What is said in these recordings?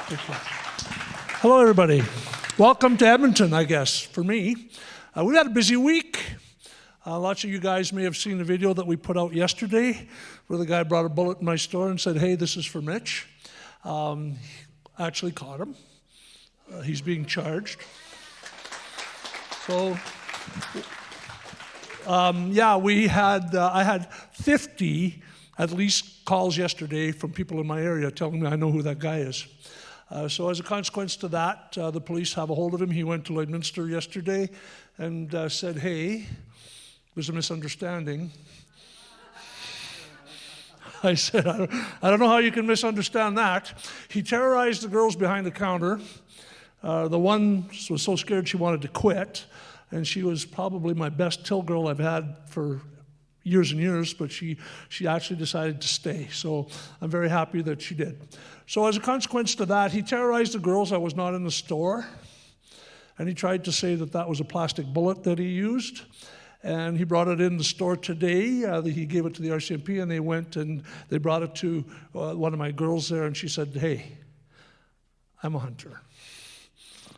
Hello, everybody. Welcome to Edmonton, I guess, for me. We've had a busy week. Lots of you guys may have seen the video that we put out yesterday where the guy brought a bullet in my store and said, hey, this is for Mitch. Actually caught him. He's being charged. So, I had 50 at least calls yesterday from people in my area telling me I know who that guy is. So as a consequence to that, the police have a hold of him. He went to Lloydminster yesterday and said, hey, there's a misunderstanding. I said, I don't know how you can misunderstand that. He terrorized the girls behind the counter. The one was so scared she wanted to quit, and she was probably my best till girl I've had for years and years, but she actually decided to stay. So I'm very happy that she did. So as a consequence to that, he terrorized the girls. I was not in the store. And he tried to say that that was a plastic bullet that he used. And he brought it in the store today. He gave it to the RCMP, and they went and they brought it to one of my girls there, and she said, hey, I'm a hunter.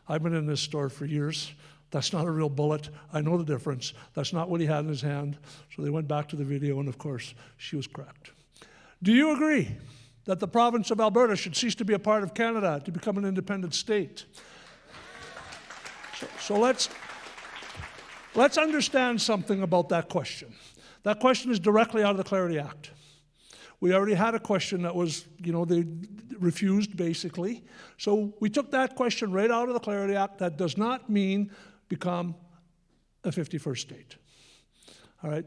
I've been in this store for years. That's not a real bullet. I know the difference. That's not what he had in his hand. So they went back to the video, and of course, she was correct. Do you agree that the province of Alberta should cease to be a part of Canada to become an independent state? So let's understand something about that question. That question is directly out of the Clarity Act. We already had a question that was, they refused, basically. So we took that question right out of the Clarity Act. That does not mean become a 51st state. All right?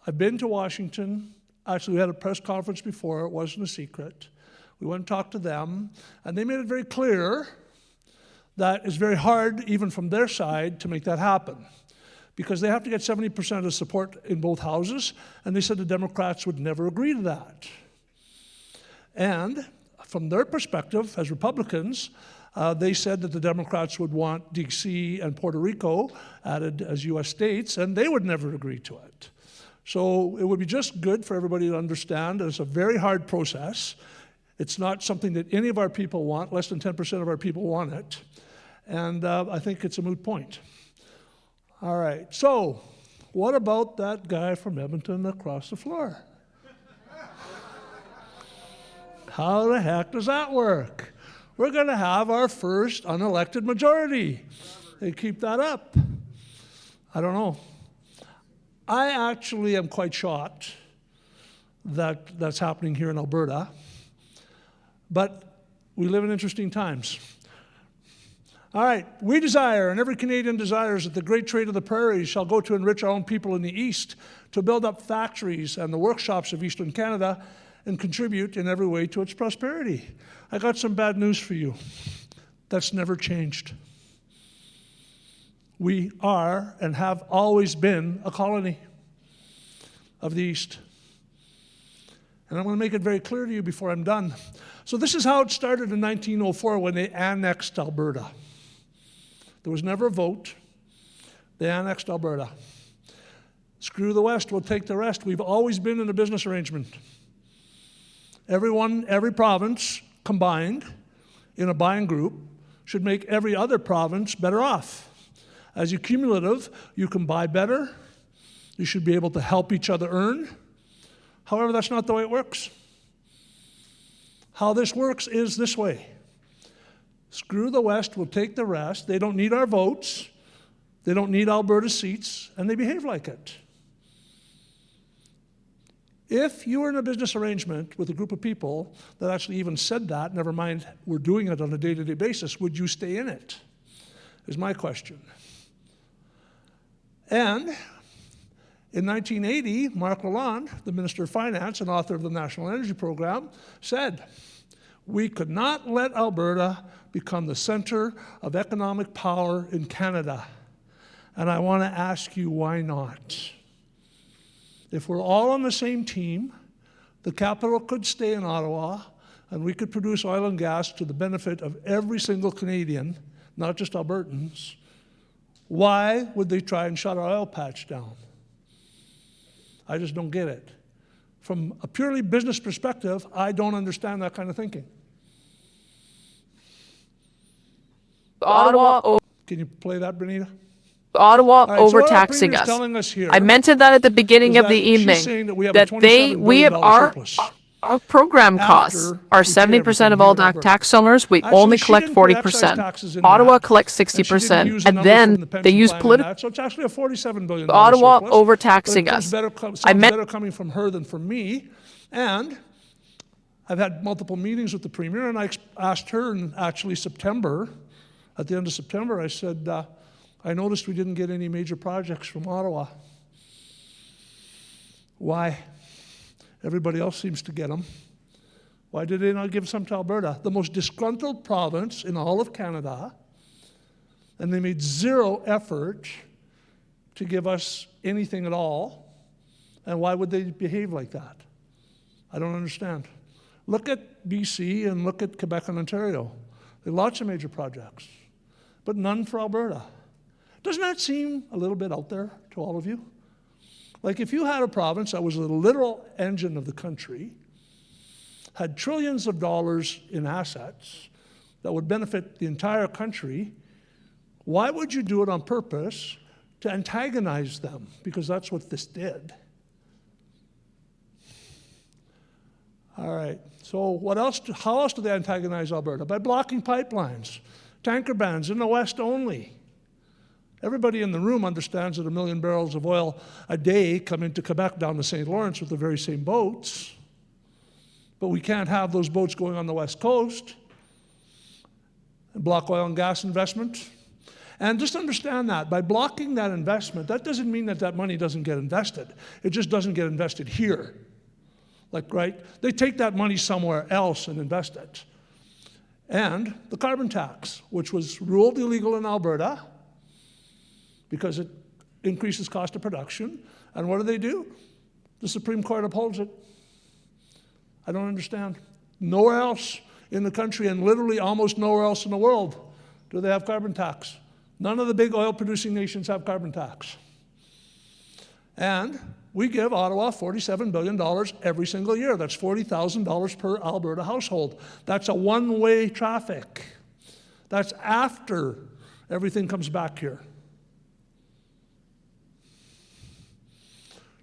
I've been to Washington. Actually, we had a press conference before. It wasn't a secret. We went and talked to them, and they made it very clear that it's very hard, even from their side, to make that happen, because they have to get 70% of support in both houses, and they said the Democrats would never agree to that. And from their perspective, as Republicans, they said that the Democrats would want D.C. and Puerto Rico added as U.S. states, and they would never agree to it. So it would be just good for everybody to understand that it's a very hard process. It's not something that any of our people want. Less than 10% of our people want it. And I think it's a moot point. All right, so what about that guy from Edmonton across the floor? How the heck does that work? We're going to have our first unelected majority. They keep that up. I don't know. I actually am quite shocked that that's happening here in Alberta, but we live in interesting times. All right, we desire, and every Canadian desires, that the great trade of the prairies shall go to enrich our own people in the East, to build up factories and the workshops of Eastern Canada, and contribute in every way to its prosperity. I got some bad news for you. That's never changed. We are and have always been a colony of the East. And I'm going to make it very clear to you before I'm done. So this is how it started in 1904 when they annexed Alberta. There was never a vote. They annexed Alberta. Screw the West, we'll take the rest. We've always been in a business arrangement. Every province combined in a buying group should make every other province better off. As a cumulative, you can buy better. You should be able to help each other earn. However, that's not the way it works. How this works is this way. Screw the West, we'll take the rest. They don't need our votes. They don't need Alberta's seats, and they behave like it. If you were in a business arrangement with a group of people that actually even said that, never mind we're doing it on a day-to-day basis, would you stay in it? Is my question. And in 1980, Marc Lalonde, the Minister of Finance and author of the National Energy Program, said, we could not let Alberta become the center of economic power in Canada. And I want to ask you, why not? If we're all on the same team, the capital could stay in Ottawa, and we could produce oil and gas to the benefit of every single Canadian, not just Albertans. Why would they try and shut our oil patch down? I just don't get it. From a purely business perspective, I don't understand that kind of thinking. Ottawa. Can you play that, Benita? Ottawa Right, overtaxing so us. telling us here I mentioned that at the beginning of the evening, that we have our program costs are 70% of all tax dollars. We only collect 40%. Ottawa collects 60%, and then they use political. So it's actually a $47 billion Ottawa surplus, overtaxing us. Sounds better coming from her than from me. And I've had multiple meetings with the Premier, and I asked her in actually September, at the end of September, I said, I noticed we didn't get any major projects from Ottawa. Why? Everybody else seems to get them. Why did they not give some to Alberta? The most disgruntled province in all of Canada, and they made zero effort to give us anything at all. And why would they behave like that? I don't understand. Look at BC and look at Quebec and Ontario. There are lots of major projects, but none for Alberta. Doesn't that seem a little bit out there to all of you? Like if you had a province that was the literal engine of the country, had trillions of dollars in assets that would benefit the entire country, why would you do it on purpose to antagonize them? Because that's what this did. All right, so what else? How else do they antagonize Alberta? By blocking pipelines, tanker bans in the West only. Everybody in the room understands that 1 million barrels of oil a day come into Quebec down the St. Lawrence with the very same boats. But we can't have those boats going on the West Coast and block oil and gas investment. And just understand that by blocking that investment, that doesn't mean that that money doesn't get invested. It just doesn't get invested here. Like, right? They take that money somewhere else and invest it. And the carbon tax, which was ruled illegal in Alberta because it increases cost of production. And what do? The Supreme Court upholds it. I don't understand. Nowhere else in the country, and literally almost nowhere else in the world, do they have carbon tax. None of the big oil-producing nations have carbon tax. And we give Ottawa $47 billion every single year. That's $40,000 per Alberta household. That's a one-way traffic. That's after everything comes back here.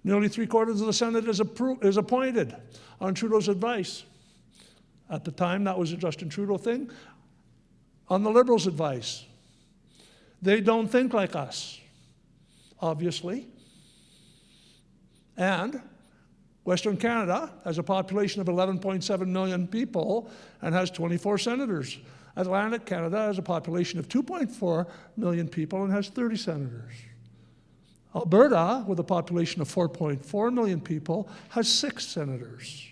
Nearly 3/4 of the Senate is appointed on Trudeau's advice. At the time, that was a Justin Trudeau thing. On the Liberals' advice. They don't think like us, obviously. And Western Canada has a population of 11.7 million people and has 24 senators. Atlantic Canada has a population of 2.4 million people and has 30 senators. Alberta, with a population of 4.4 million people, has 6 senators.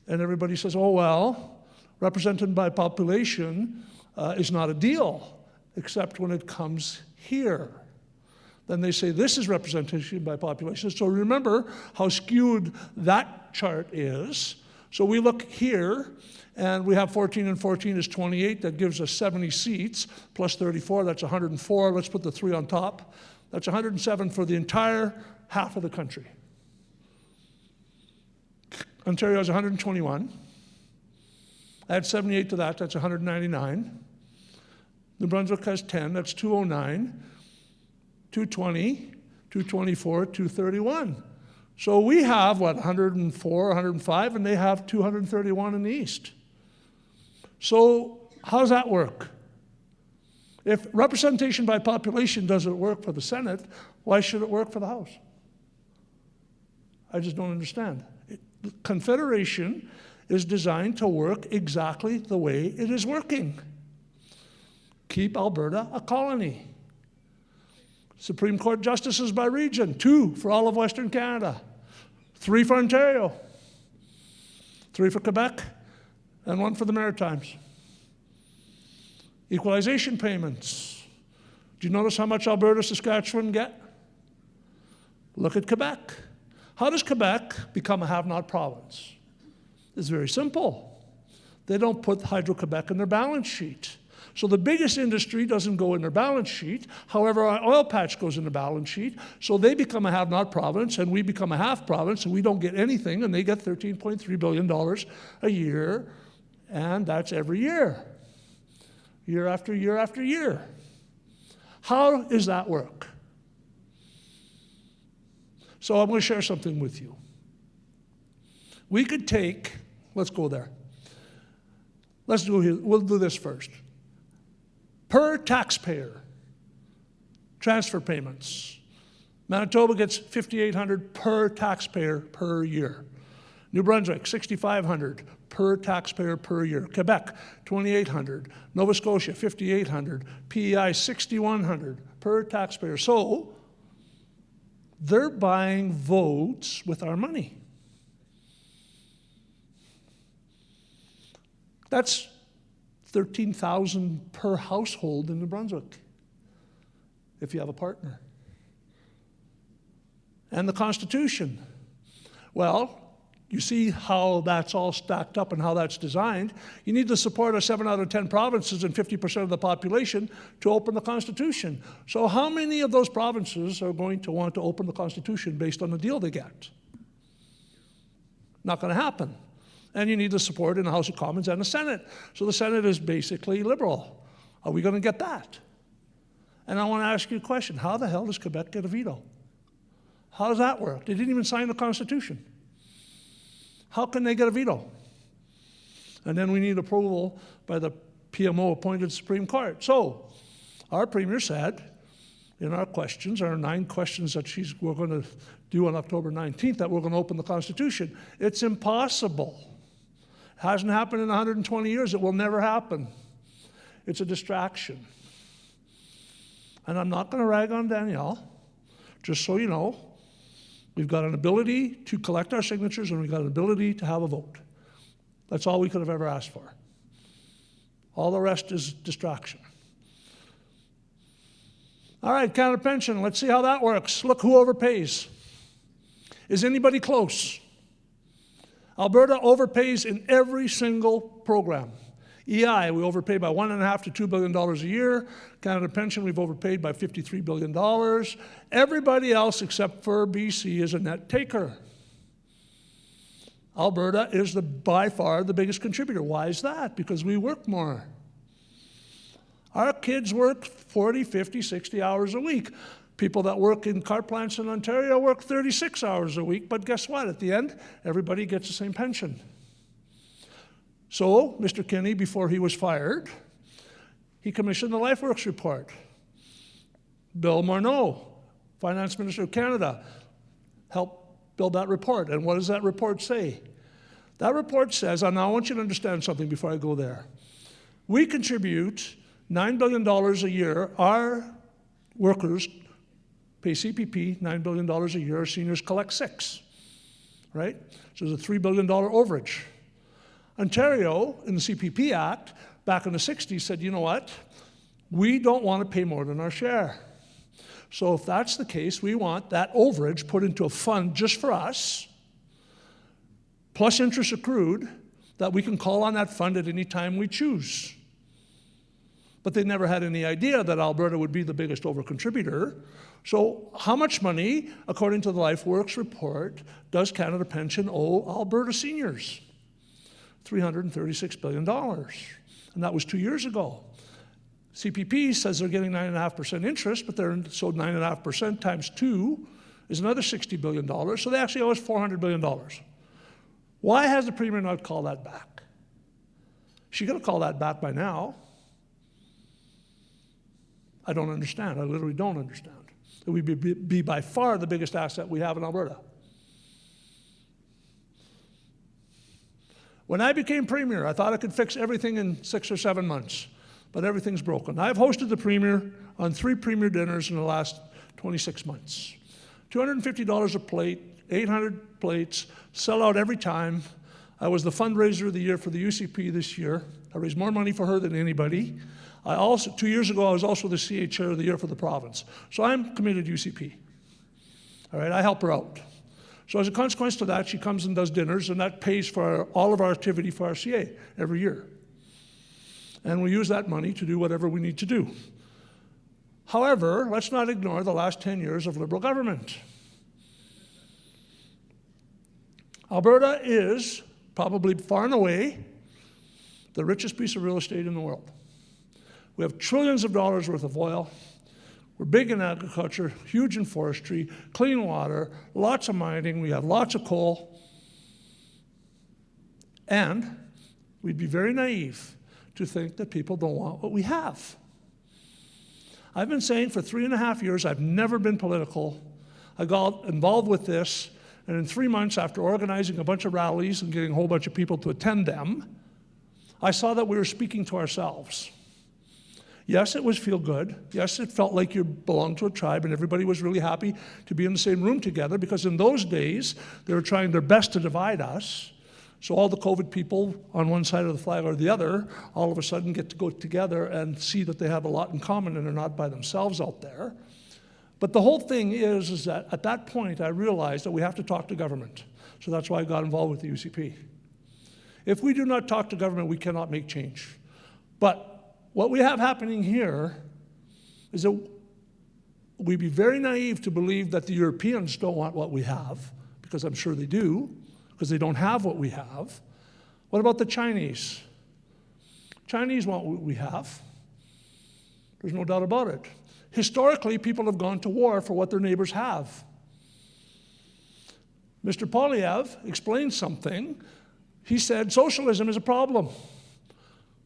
And everybody says, oh, well, represented by population is not a deal, except when it comes here. Then they say this is representation by population. So remember how skewed that chart is. So we look here, and we have 14 and 14 is 28. That gives us 70 seats, plus 34, that's 104. Let's put the 3 on top. That's 107 for the entire half of the country. Ontario has 121. Add 78 to that, that's 199. New Brunswick has 10, that's 209. 220, 224, 231. So we have, 104, 105, and they have 231 in the East. So how does that work? If representation by population doesn't work for the Senate, why should it work for the House? I just don't understand. The Confederation is designed to work exactly the way it is working. Keep Alberta a colony. Supreme Court justices by region, 2 for all of Western Canada, 3 for Ontario, 3 for Quebec, and 1 for the Maritimes. Equalization payments. Do you notice how much Alberta, Saskatchewan get? Look at Quebec. How does Quebec become a have-not province? It's very simple. They don't put Hydro-Quebec in their balance sheet. So the biggest industry doesn't go in their balance sheet. However, our oil patch goes in the balance sheet. So they become a have-not province, and we become a half province, and we don't get anything, and they get $13.3 billion a year, and that's every year. year after year after year. How does that work? So I'm going to share something with you. We could take, let's go there. We'll do this first. Per taxpayer, transfer payments. Manitoba gets $5,800 per taxpayer per year. New Brunswick, $6,500 per taxpayer per year. Quebec, $2,800. Nova Scotia, $5,800. PEI, $6,100 per taxpayer. So they're buying votes with our money. That's $13,000 per household in New Brunswick, if you have a partner. And the Constitution. Well, you see how that's all stacked up and how that's designed. You need the support of 7 out of 10 provinces and 50% of the population to open the Constitution. So how many of those provinces are going to want to open the Constitution based on the deal they get? Not going to happen. And you need the support in the House of Commons and the Senate. So the Senate is basically liberal. Are we going to get that? And I want to ask you a question. How the hell does Quebec get a veto? How does that work? They didn't even sign the Constitution. How can they get a veto? And then we need approval by the PMO-appointed Supreme Court. So our Premier said in our questions, our 9 questions that we're going to do on October 19th, that we're going to open the Constitution. It's impossible. It hasn't happened in 120 years. It will never happen. It's a distraction. And I'm not going to rag on Danielle, just so you know. We've got an ability to collect our signatures, and we've got an ability to have a vote. That's all we could have ever asked for. All the rest is distraction. All right, Canada Pension, let's see how that works. Look who overpays. Is anybody close? Alberta overpays in every single program. EI, we overpay by $1.5 to $2 billion a year. Canada Pension, we've overpaid by $53 billion. Everybody else except for BC is a net taker. Alberta is by far the biggest contributor. Why is that? Because we work more. Our kids work 40, 50, 60 hours a week. People that work in car plants in Ontario work 36 hours a week, but guess what? At the end, everybody gets the same pension. So, Mr. Kinney, before he was fired, he commissioned the LifeWorks report. Bill Morneau, Finance Minister of Canada, helped build that report. And what does that report say? That report says, and I want you to understand something before I go there. We contribute $9 billion a year. Our workers pay CPP $9 billion a year. Our seniors collect $6 billion, right? So there's a $3 billion overage. Ontario, in the CPP Act, back in the 60s, said, you know what? We don't want to pay more than our share. So if that's the case, we want that overage put into a fund just for us, plus interest accrued, that we can call on that fund at any time we choose. But they never had any idea that Alberta would be the biggest overcontributor. So how much money, according to the LifeWorks report, does Canada Pension owe Alberta seniors? $336 billion. And that was 2 years ago. CPP says they're getting 9.5% interest, but so 9.5% times 2 is another $60 billion. So they actually owe us $400 billion. Why has the Premier not called that back? She got to call that back by now. I don't understand. I literally don't understand. It would be by far the biggest asset we have in Alberta. When I became Premier, I thought I could fix everything in 6 or 7 months, but everything's broken. I've hosted the Premier on 3 Premier dinners in the last 26 months. $250 a plate, 800 plates, sell out every time. I was the fundraiser of the year for the UCP this year. I raised more money for her than anybody. 2 years ago, I was also the CA Chair of the year for the province. So I'm committed to UCP. All right, I help her out. So as a consequence to that, she comes and does dinners, and that pays for all of our activity for our CA every year. And we use that money to do whatever we need to do. However, let's not ignore the last 10 years of Liberal government. Alberta is probably far and away the richest piece of real estate in the world. We have trillions of dollars worth of oil. We're big in agriculture, huge in forestry, clean water, lots of mining, we have lots of coal. And we'd be very naive to think that people don't want what we have. I've been saying for 3.5 years, I've never been political. I got involved with this, and in 3 months after organizing a bunch of rallies and getting a whole bunch of people to attend them, I saw that we were speaking to ourselves. Yes, it was feel good. Yes, it felt like you belonged to a tribe and everybody was really happy to be in the same room together, because in those days, they were trying their best to divide us. So all the COVID people on one side of the flag or the other all of a sudden get to go together and see that they have a lot in common and are not by themselves out there. But the whole thing is that at that point I realized that we have to talk to government. So that's why I got involved with the UCP. If we do not talk to government, we cannot make change. But what we have happening here is that we'd be very naive to believe that the Europeans don't want what we have, because I'm sure they do, because they don't have what we have. What about the Chinese? Chinese want what we have. There's no doubt about it. Historically, people have gone to war for what their neighbors have. Mr. Polyev explained something. He said socialism is a problem.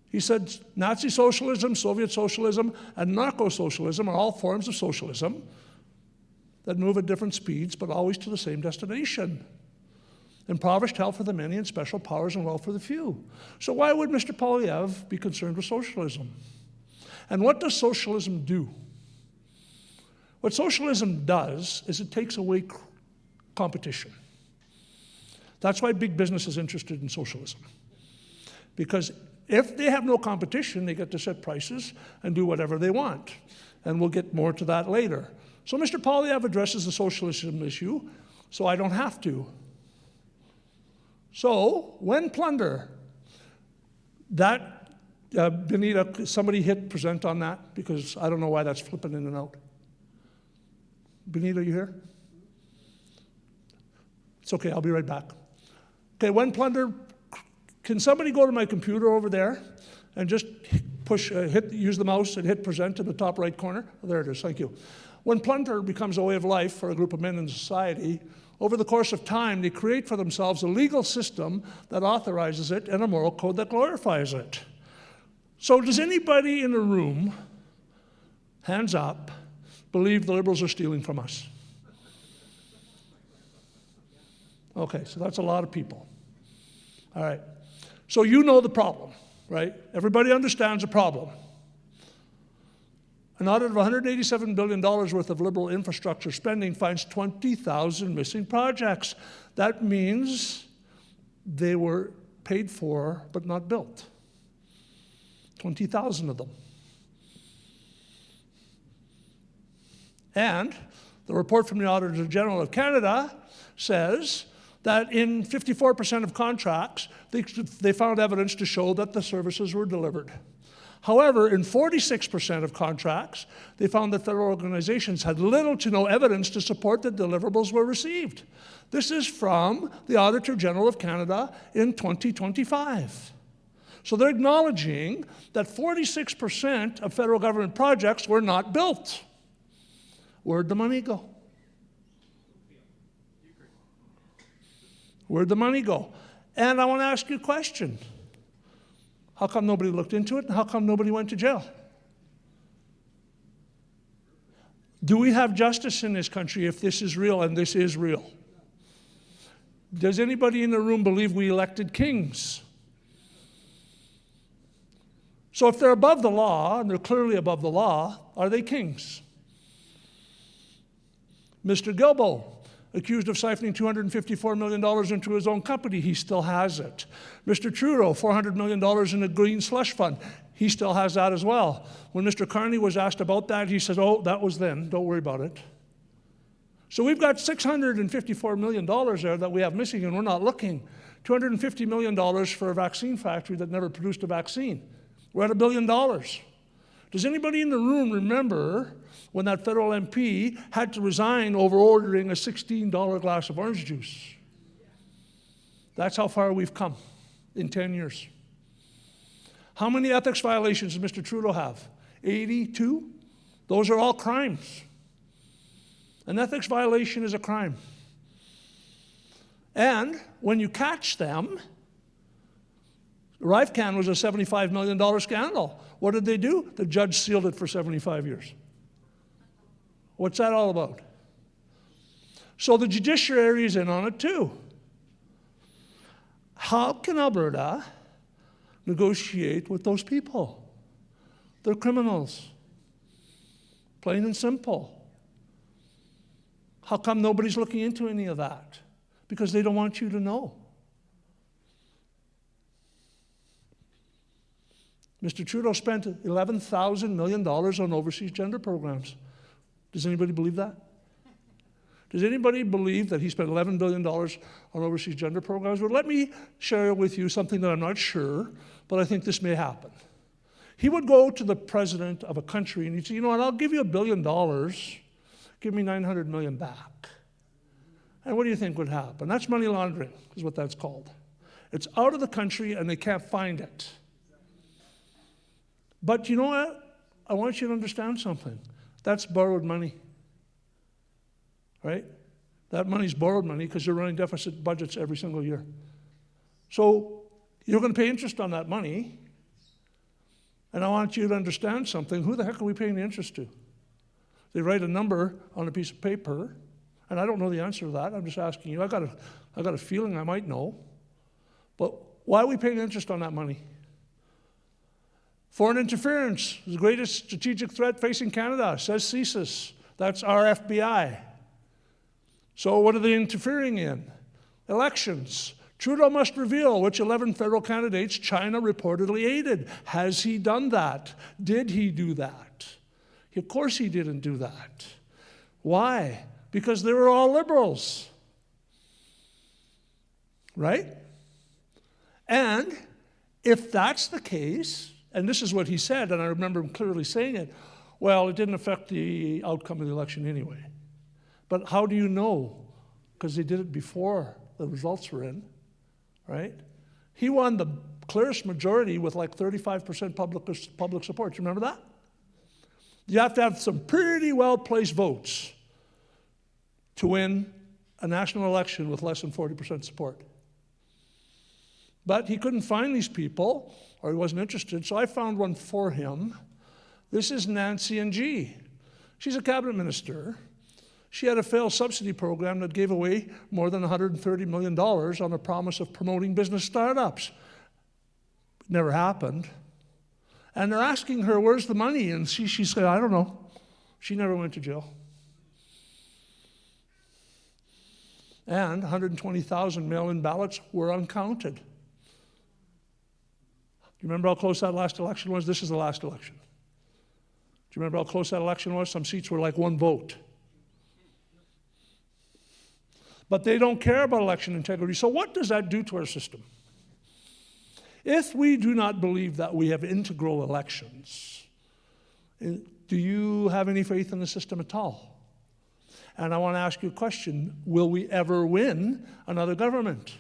He said Nazi socialism, Soviet socialism, and narco-socialism are all forms of socialism that move at different speeds, but always to the same destination. Impoverished health for the many and special powers and wealth for the few. So why would Mr. Polyev be concerned with socialism? And what does socialism do? What socialism does is it takes away competition. That's why big business is interested in socialism. Because if they have no competition, they get to set prices and do whatever they want. And we'll get more to that later. So Mr. Polyev addresses the socialism issue, so I don't have to. So, when plunder, that, Benita, somebody hit present on that, because I don't know why that's flipping in and out. Benita, are you here? It's okay, I'll be right back. Okay, when plunder, can somebody go to my computer over there and just use the mouse and hit present in the top right corner? Oh, there it is, thank you. When plunder becomes a way of life for a group of men in society, over the course of time, they create for themselves a legal system that authorizes it and a moral code that glorifies it. So does anybody in the room, hands up, believe the Liberals are stealing from us? Okay, so that's a lot of people. All right. So you know the problem, right? Everybody understands the problem. An audit of $187 billion worth of Liberal infrastructure spending finds 20,000 missing projects. That means they were paid for but not built. 20,000 of them. And the report from the Auditor General of Canada says that in 54% of contracts, they found evidence to show that the services were delivered. However, in 46% of contracts, they found that federal organizations had little to no evidence to support that deliverables were received. This is from the Auditor General of Canada in 2025. So they're acknowledging that 46% of federal government projects were not built. Where'd the money go? Where'd the money go? And I want to ask you a question. How come nobody looked into it, and how come nobody went to jail? Do we have justice in this country if this is real, and this is real? Does anybody in the room believe we elected kings? So if they're above the law, and they're clearly above the law, are they kings? Mr. Gilbo, accused of siphoning $254 million into his own company, he still has it. Mr. Trudeau, $400 million in a green slush fund, he still has that as well. When Mr. Carney was asked about that, he said, oh, that was then, don't worry about it. So we've got $654 million there that we have missing, and we're not looking. $250 million for a vaccine factory that never produced a vaccine. We're at $1 billion. Does anybody in the room remember when that federal MP had to resign over ordering a $16 glass of orange juice? That's how far we've come in 10 years. How many ethics violations does Mr. Trudeau have? 82. Those are all crimes. An ethics violation is a crime. And when you catch them, Rivecan was a $75 million scandal. What did they do? The judge sealed it for 75 years. What's that all about? So the judiciary is in on it too. How can Alberta negotiate with those people? They're criminals. Plain and simple. How come nobody's looking into any of that? Because they don't want you to know. Mr. Trudeau spent $11,000 million on overseas gender programs. Does anybody believe that? Does anybody believe that he spent $11 billion on overseas gender programs? Well, let me share with you something that I'm not sure, but I think this may happen. He would go to the president of a country and he'd say, you know what, I'll give you $1 billion. Give me $900 million back. And what do you think would happen? That's money laundering, is what that's called. It's out of the country and they can't find it. But you know what? I want you to understand something. That's borrowed money, right? That money's borrowed money because you're running deficit budgets every single year. So you're going to pay interest on that money, and I want you to understand something. Who the heck are we paying the interest to? They write a number on a piece of paper, and I don't know the answer to that. I'm just asking you. I got a feeling I might know. But why are we paying interest on that money? Foreign interference is the greatest strategic threat facing Canada, says CSIS. That's our FBI. So what are they interfering in? Elections. Trudeau must reveal which 11 federal candidates China reportedly aided. Has he done that? Did he do that? Of course he didn't do that. Why? Because they were all liberals. Right? And if that's the case, and this is what he said, and I remember him clearly saying it, well, it didn't affect the outcome of the election anyway. But how do you know? Because they did it before the results were in, right? He won the clearest majority with like 35% public support. You remember that? You have to have some pretty well-placed votes to win a national election with less than 40% support. But he couldn't find these people, or he wasn't interested, so I found one for him. This is Nancy Ng. She's a cabinet minister. She had a failed subsidy program that gave away more than $130 million on the promise of promoting business startups. It never happened. And they're asking her, where's the money? And she said, I don't know. She never went to jail. And 120,000 mail-in ballots were uncounted. Do you remember how close that last election was? This is the last election. Do you remember how close that election was? Some seats were like one vote. But they don't care about election integrity. So what does that do to our system? If we do not believe that we have integral elections, do you have any faith in the system at all? And I want to ask you a question. Will we ever win another government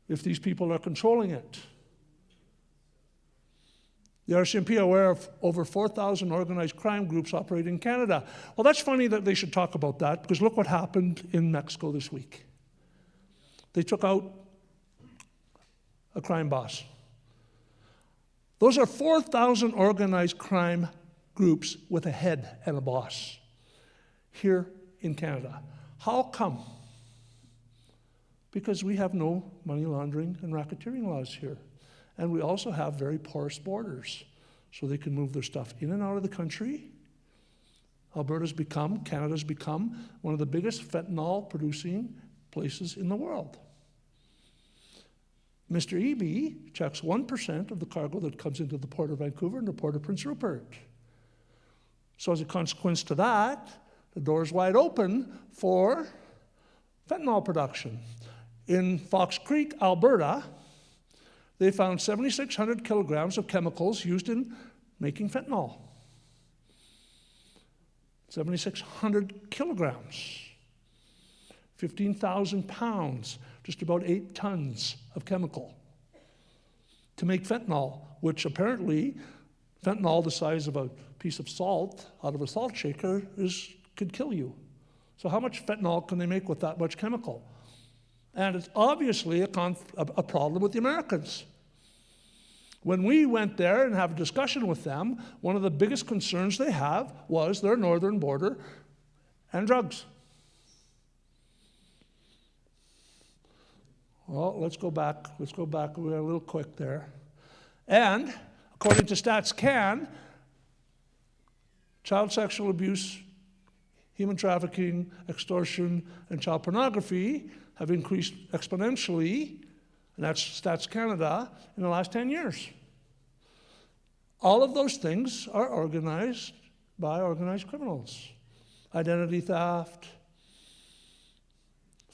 if these people are controlling it? The RCMP are aware of over 4,000 organized crime groups operating in Canada. Well, that's funny that they should talk about that, because look what happened in Mexico this week. They took out a crime boss. Those are 4,000 organized crime groups with a head and a boss here in Canada. How come? Because we have no money laundering and racketeering laws here. And we also have very porous borders, so they can move their stuff in and out of the country. Canada's become one of the biggest fentanyl-producing places in the world. Mr. Eby checks 1% of the cargo that comes into the Port of Vancouver and the Port of Prince Rupert. So as a consequence to that, the door is wide open for fentanyl production. In Fox Creek, Alberta, they found 7,600 kilograms of chemicals used in making fentanyl. 7,600 kilograms. 15,000 pounds, just about 8 tons of chemical to make fentanyl, which apparently Fentanyl the size of a piece of salt out of a salt shaker could kill you. So how much fentanyl can they make with that much chemical? And it's obviously a problem with the Americans. When we went there and have a discussion with them, one of the biggest concerns they have was their northern border and drugs. Well, let's go back. We're a little quick there. And according to StatsCan, child sexual abuse, human trafficking, extortion, and child pornography have increased exponentially, and that's Stats Canada, in the last 10 years. All of those things are organized by organized criminals. Identity theft,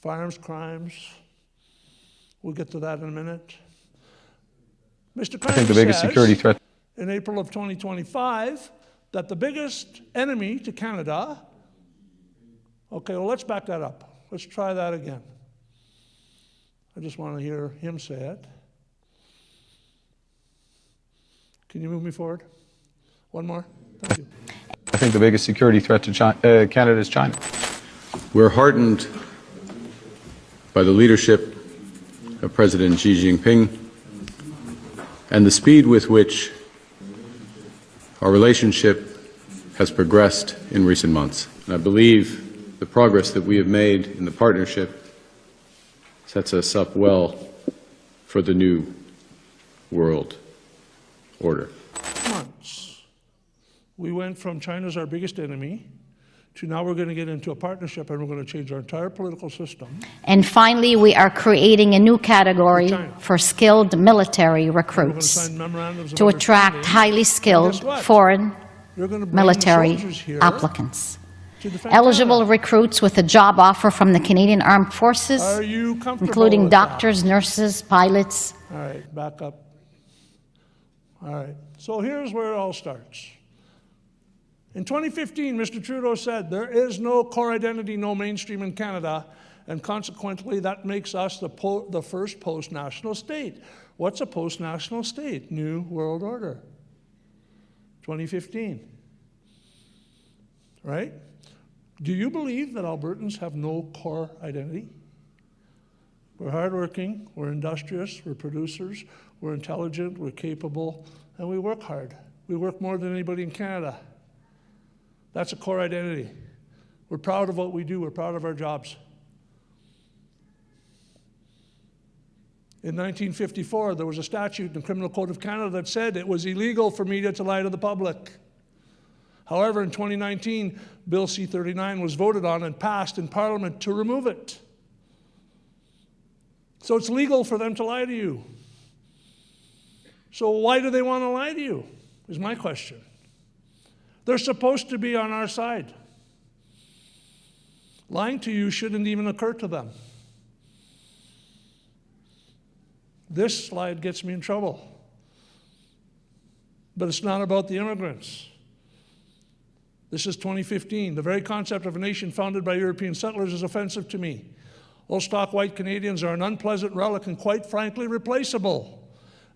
firearms crimes. We'll get to that in a minute. Mr. Crime the biggest security threat in April of 2025 that the biggest enemy to Canada. Okay, well, let's back that up. Let's try that again. I just want to hear him say it. Can you move me forward? One more? Thank you. I think the biggest security threat to Canada is China. We're heartened by the leadership of President Xi Jinping and the speed with which our relationship has progressed in recent months. And I believe the progress that we have made in the partnership sets us up well for the new world order. Months. We went from China's our biggest enemy to now we're going to get into a partnership and we're going to change our entire political system. And finally, we are creating a new category for skilled military recruits to attract highly skilled foreign military applicants. Eligible recruits with a job offer from the Canadian Armed Forces, including doctors, nurses, pilots. All right, back up. All right, so here's where it all starts. In 2015, Mr. Trudeau said, there is no core identity, no mainstream in Canada, and consequently that makes us the first post-national state. What's a post-national state? New World Order. 2015. Right? Do you believe that Albertans have no core identity? We're hardworking, we're industrious, we're producers, we're intelligent, we're capable, and we work hard. We work more than anybody in Canada. That's a core identity. We're proud of what we do. We're proud of our jobs. In 1954, there was a statute in the Criminal Code of Canada that said it was illegal for media to lie to the public. However, in 2019, Bill C-39 was voted on and passed in Parliament to remove it. So it's legal for them to lie to you. So why do they want to lie to you, is my question. They're supposed to be on our side. Lying to you shouldn't even occur to them. This slide gets me in trouble. But it's not about the immigrants. This is 2015. The very concept of a nation founded by European settlers is offensive to me. Old stock white Canadians are an unpleasant relic and quite frankly replaceable.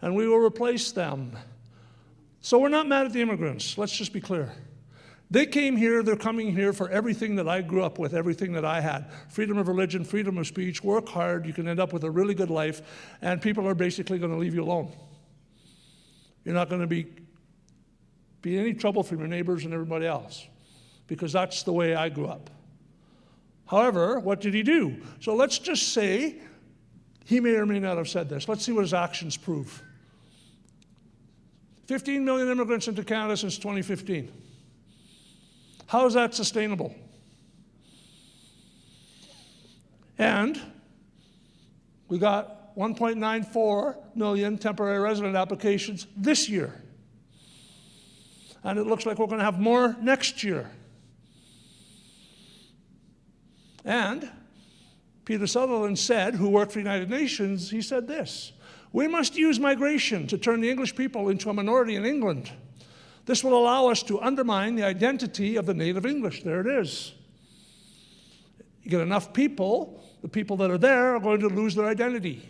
And we will replace them. So we're not mad at the immigrants, let's just be clear. They came here, they're coming here for everything that I grew up with, everything that I had. Freedom of religion, freedom of speech, work hard, you can end up with a really good life, and people are basically going to leave you alone. You're not going to be any trouble from your neighbors and everybody else, because that's the way I grew up. However, what did he do? So let's just say he may or may not have said this. Let's see what his actions prove. 15 million immigrants into Canada since 2015. How is that sustainable? And we got 1.94 million temporary resident applications this year. And it looks like we're going to have more next year. And Peter Sutherland said, who worked for the United Nations, he said this: we must use migration to turn the English people into a minority in England. This will allow us to undermine the identity of the native English. There it is. You get enough people, the people that are there are going to lose their identity.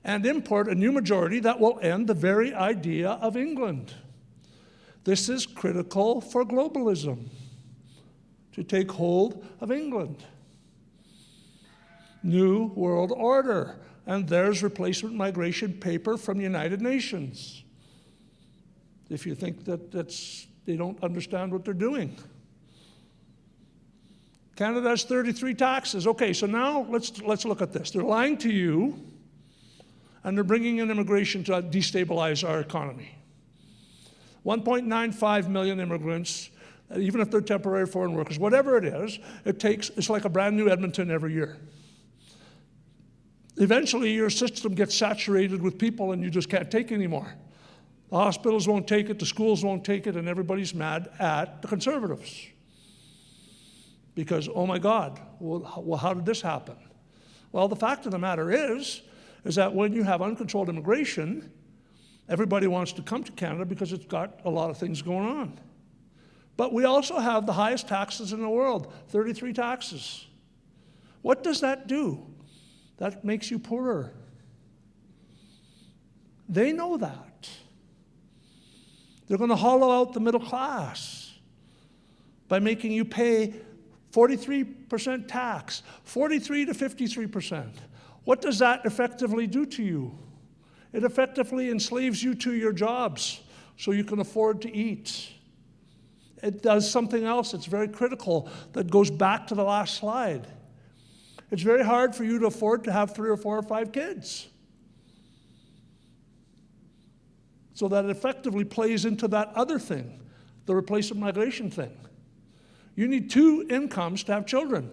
And import a new majority that will end the very idea of England. This is critical for globalism to take hold of England. New World Order. And there's replacement migration paper from the United Nations. If you think that they don't understand what they're doing. Canada has 33 taxes. Okay, so now let's look at this. They're lying to you, and they're bringing in immigration to destabilize our economy. 1.95 million immigrants, even if they're temporary foreign workers, whatever it is, it's like a brand new Edmonton every year. Eventually, your system gets saturated with people and you just can't take anymore. The hospitals won't take it, the schools won't take it, and everybody's mad at the Conservatives. Because, oh my God, well, how did this happen? Well, the fact of the matter is that when you have uncontrolled immigration, everybody wants to come to Canada because it's got a lot of things going on. But we also have the highest taxes in the world, 33 taxes. What does that do? That makes you poorer. They know that. They're going to hollow out the middle class by making you pay 43% tax, 43 to 53%. What does that effectively do to you? It effectively enslaves you to your jobs so you can afford to eat. It does something else that's very critical that goes back to the last slide. It's very hard for you to afford to have 3 or 4 or 5 kids. So that it effectively plays into that other thing, the replacement migration thing. You need 2 incomes to have children.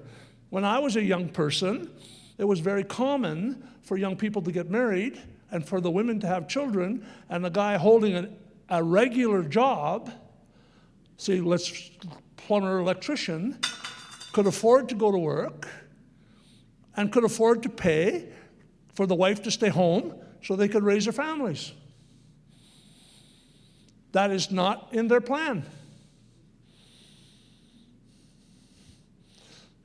When I was a young person, it was very common for young people to get married and for the women to have children, and the guy holding a regular job, say, let's plumber, electrician, could afford to go to work and could afford to pay for the wife to stay home so they could raise their families. That is not in their plan.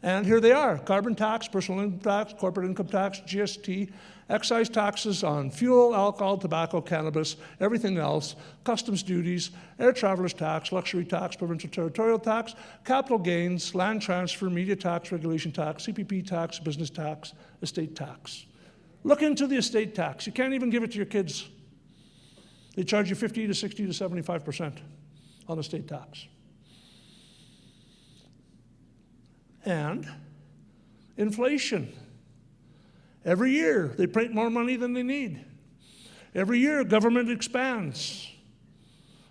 And here they are: carbon tax, personal income tax, corporate income tax, GST, excise taxes on fuel, alcohol, tobacco, cannabis, everything else, customs duties, air travelers tax, luxury tax, provincial territorial tax, capital gains, land transfer, media tax, regulation tax, CPP tax, business tax, estate tax. Look into the estate tax. You can't even give it to your kids. They charge you 50 to 60 to 75% on estate tax. And inflation. Every year, they print more money than they need. Every year, government expands.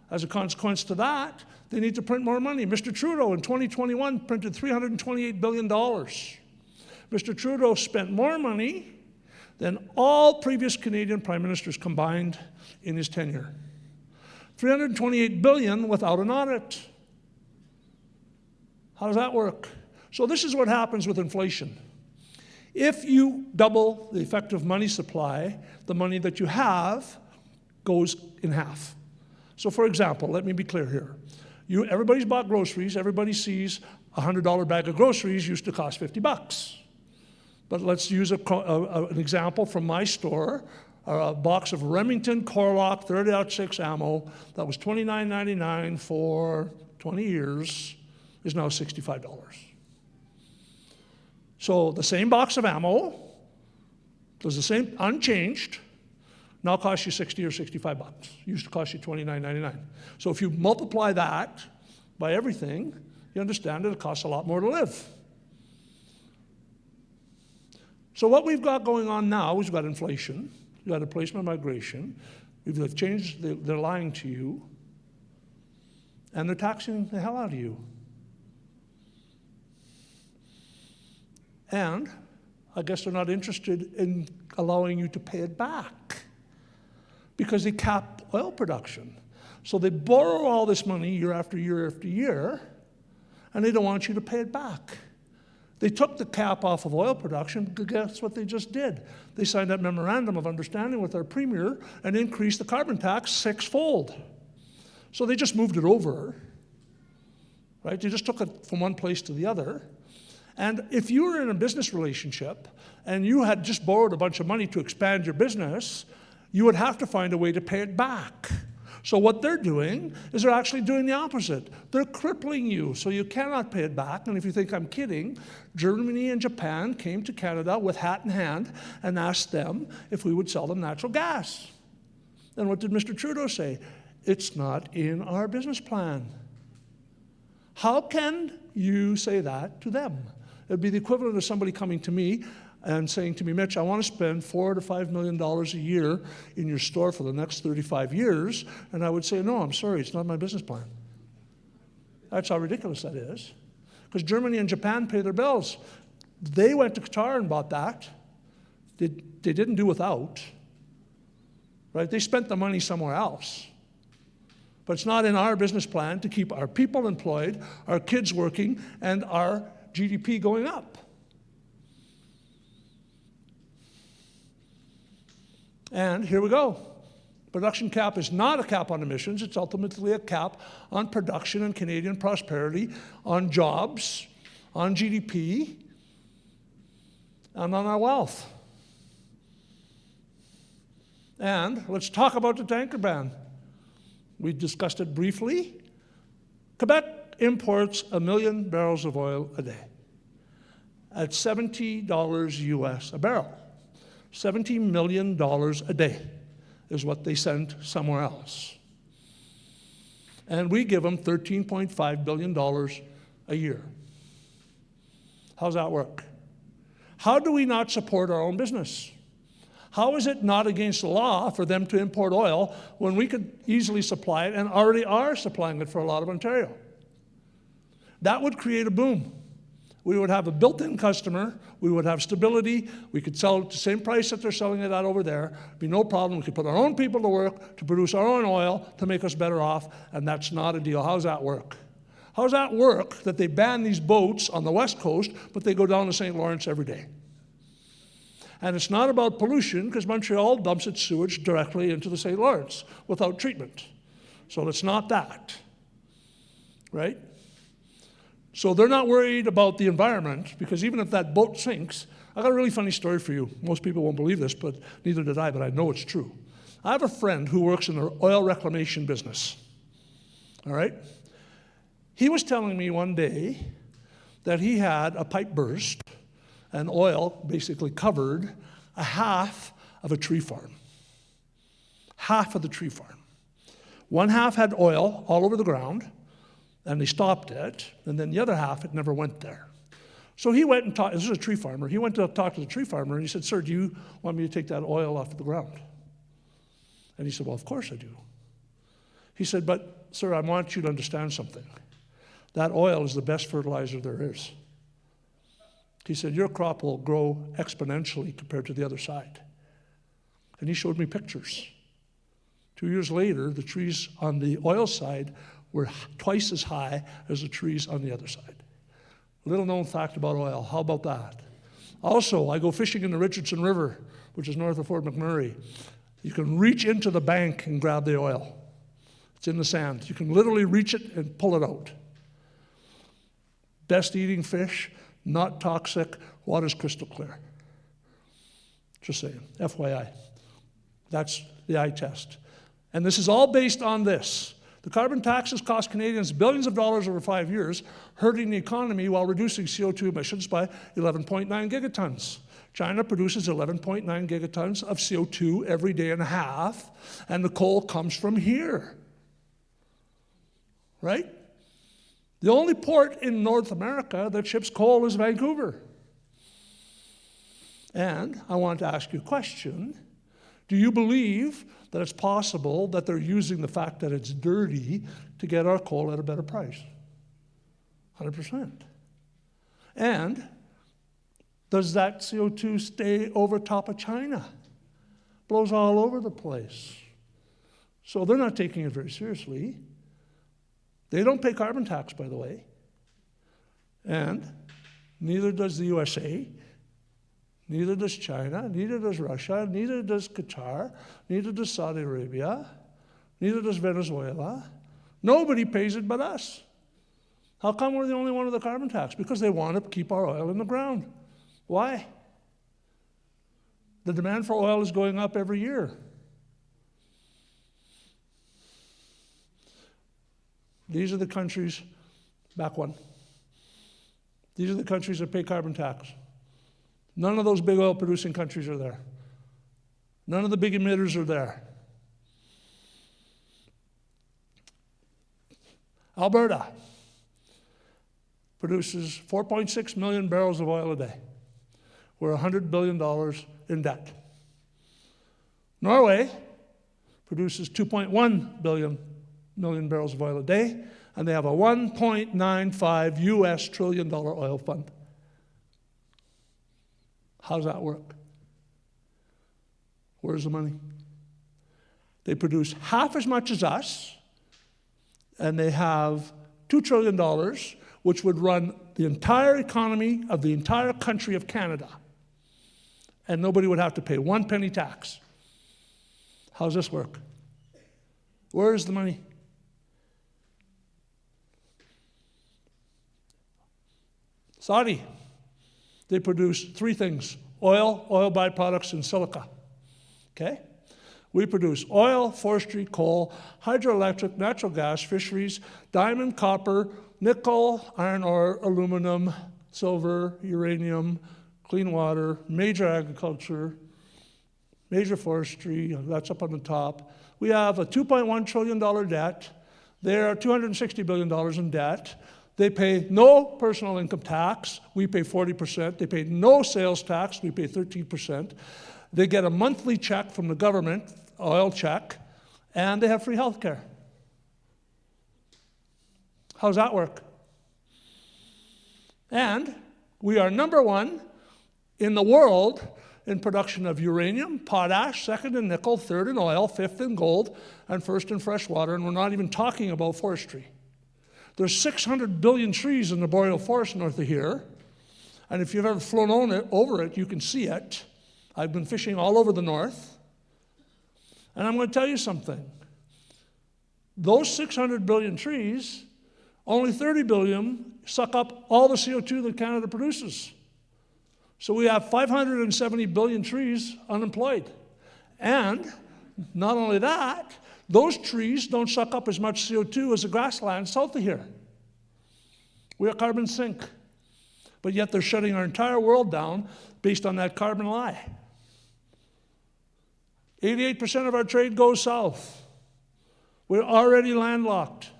As a consequence to that, they need to print more money. Mr. Trudeau in 2021 printed $328 billion. Mr. Trudeau spent more money than all previous Canadian prime ministers combined in his tenure. $328 billion without an audit. How does that work? So this is what happens with inflation. If you double the effective money supply, the money that you have goes in half. So for example, let me be clear here. Everybody's bought groceries. Everybody sees a $100 bag of groceries used to cost $50. But let's use an example from my store. A box of Remington Corlock 30-06 ammo that was $29.99 for 20 years is now $65. So the same box of ammo does the same, unchanged, now costs you 60 or 65 bucks. Used to cost you $29.99. So if you multiply that by everything, you understand that it costs a lot more to live. So what we've got going on now, we've got inflation, we've got replacement migration, they've changed, they're lying to you, and they're taxing the hell out of you. And I guess they're not interested in allowing you to pay it back because they cap oil production. So they borrow all this money year after year after year, and they don't want you to pay it back. They took the cap off of oil production. Guess what they just did? They signed that memorandum of understanding with our premier and increased the carbon tax 6-fold. So they just moved it over, right? They just took it from one place to the other. And if you were in a business relationship and you had just borrowed a bunch of money to expand your business, you would have to find a way to pay it back. So what they're doing is they're actually doing the opposite. They're crippling you, so you cannot pay it back. And if you think I'm kidding, Germany and Japan came to Canada with hat in hand and asked them if we would sell them natural gas. And what did Mr. Trudeau say? It's not in our business plan. How can you say that to them? It would be the equivalent of somebody coming to me and saying to me, Mitch, I want to spend $4 to $5 million a year in your store for the next 35 years. And I would say, no, I'm sorry, it's not my business plan. That's how ridiculous that is. Because Germany and Japan pay their bills. They went to Qatar and bought that. They didn't do without. Right? They spent the money somewhere else. But it's not in our business plan to keep our people employed, our kids working, and our GDP going up. And here we go. Production cap is not a cap on emissions. It's ultimately a cap on production and Canadian prosperity, on jobs, on GDP, and on our wealth. And let's talk about the tanker ban. We discussed it briefly. Quebec imports 1 million barrels of oil a day at $70 US a barrel. $70 million a day is what they send somewhere else. And we give them $13.5 billion a year. How's that work? How do we not support our own business? How is it not against the law for them to import oil when we could easily supply it and already are supplying it for a lot of Ontario? That would create a boom. We would have a built-in customer, we would have stability, we could sell it at the same price that they're selling it at over there, be no problem. We could put our own people to work to produce our own oil to make us better off, and that's not a deal. How's that work? How does that work that they ban these boats on the West Coast, but they go down to St. Lawrence every day? And it's not about pollution, because Montreal dumps its sewage directly into the St. Lawrence without treatment. So it's not that, right? So they're not worried about the environment, because even if that boat sinks, I got a really funny story for you. Most people won't believe this, but neither did I, but I know it's true. I have a friend who works in the oil reclamation business, all right? He was telling me one day that he had a pipe burst and oil basically covered a half of a tree farm. Half of the tree farm. One half had oil all over the ground, and they stopped it, and then the other half, it never went there. So he went and talked, this is a tree farmer, he went to talk to the tree farmer, and he said, sir, do you want me to take that oil off the ground? And he said, well, of course I do. He said, but sir, I want you to understand something. That oil is the best fertilizer there is. He said, your crop will grow exponentially compared to the other side. And he showed me pictures. 2 years later, the trees on the oil side were twice as high as the trees on the other side. Little known fact about oil. How about that? Also, I go fishing in the Richardson River, which is north of Fort McMurray. You can reach into the bank and grab the oil. It's in the sand. You can literally reach it and pull it out. Best eating fish, not toxic, water's crystal clear. Just saying, FYI. That's the eye test. And this is all based on this. The carbon taxes cost Canadians billions of dollars over 5 years, hurting the economy while reducing CO2 emissions by 11.9 gigatons. China produces 11.9 gigatons of CO2 every day and a half, and the coal comes from here. Right? The only port in North America that ships coal is Vancouver. And I want to ask you a question. Do you believe that it's possible that they're using the fact that it's dirty to get our coal at a better price? 100%. And does that CO2 stay over top of China? Blows all over the place. So they're not taking it very seriously. They don't pay carbon tax, by the way. And neither does the USA, neither does China, neither does Russia, neither does Qatar, neither does Saudi Arabia, neither does Venezuela. Nobody pays it but us. How come we're the only one with the carbon tax? Because they want to keep our oil in the ground. Why? The demand for oil is going up every year. These are the countries, back one. These are the countries that pay carbon tax. None of those big oil producing countries are there. None of the big emitters are there. Alberta produces 4.6 million barrels of oil a day. We're $100 billion in debt. Norway produces 2.1 million barrels of oil a day, and they have a $1.95 US trillion oil fund. How does that work? Where's the money? They produce half as much as us, and they have $2 trillion, which would run the entire economy of the entire country of Canada. And nobody would have to pay 1 penny tax. How does this work? Where is the money? Saudi. They produce 3 things: oil, oil byproducts, and silica. Okay? We produce oil, forestry, coal, hydroelectric, natural gas, fisheries, diamond, copper, nickel, iron ore, aluminum, silver, uranium, clean water, major agriculture, major forestry, that's up on the top. We have a $2.1 trillion debt. They're $260 billion in debt. They pay no personal income tax. We pay 40%. They pay no sales tax. We pay 13%. They get a monthly check from the government, oil check, and they have free health care. How does that work? And we are number 1 in the world in production of uranium, potash, second in nickel, third in oil, fifth in gold, and first in fresh water, and we're not even talking about forestry. There's 600 billion trees in the boreal forest north of here, and if you've ever flown over it, you can see it. I've been fishing all over the north, and I'm going to tell you something. Those 600 billion trees, only 30 billion suck up all the CO2 that Canada produces. So we have 570 billion trees unemployed. And not only that, those trees don't suck up as much CO2 as the grasslands south of here. We're a carbon sink. But yet they're shutting our entire world down based on that carbon lie. 88% of our trade goes south. We're already landlocked.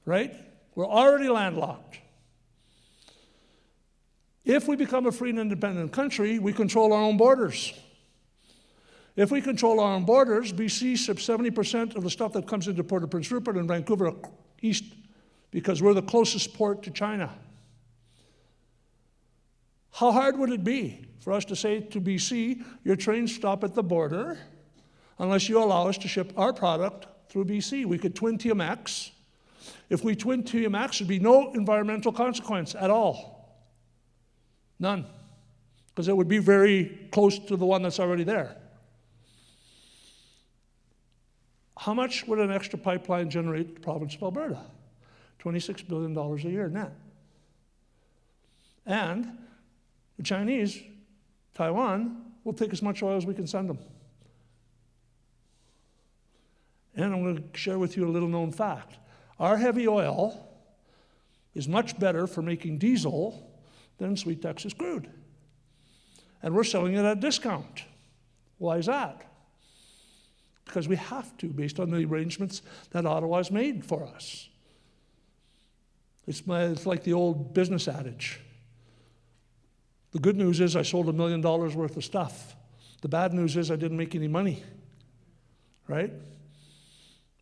Right? We're already landlocked. If we become a free and independent country, we control our own borders. If we control our own borders, BC ships 70% of the stuff that comes into Port of Prince Rupert and Vancouver east because we're the closest port to China. How hard would it be for us to say to BC, your trains stop at the border unless you allow us to ship our product through BC? We could twin TMX. If we twin TMX, there'd be no environmental consequence at all. None. Because it would be very close to the one that's already there. How much would an extra pipeline generate the province of Alberta? $26 billion a year net. And the Chinese, Taiwan, will take as much oil as we can send them. And I'm going to share with you a little known fact. Our heavy oil is much better for making diesel than sweet Texas crude. And we're selling it at a discount. Why is that? Because we have to, based on the arrangements that Ottawa's made for us. It's like the old business adage. The good news is I sold $1 million worth of stuff. The bad news is I didn't make any money, right?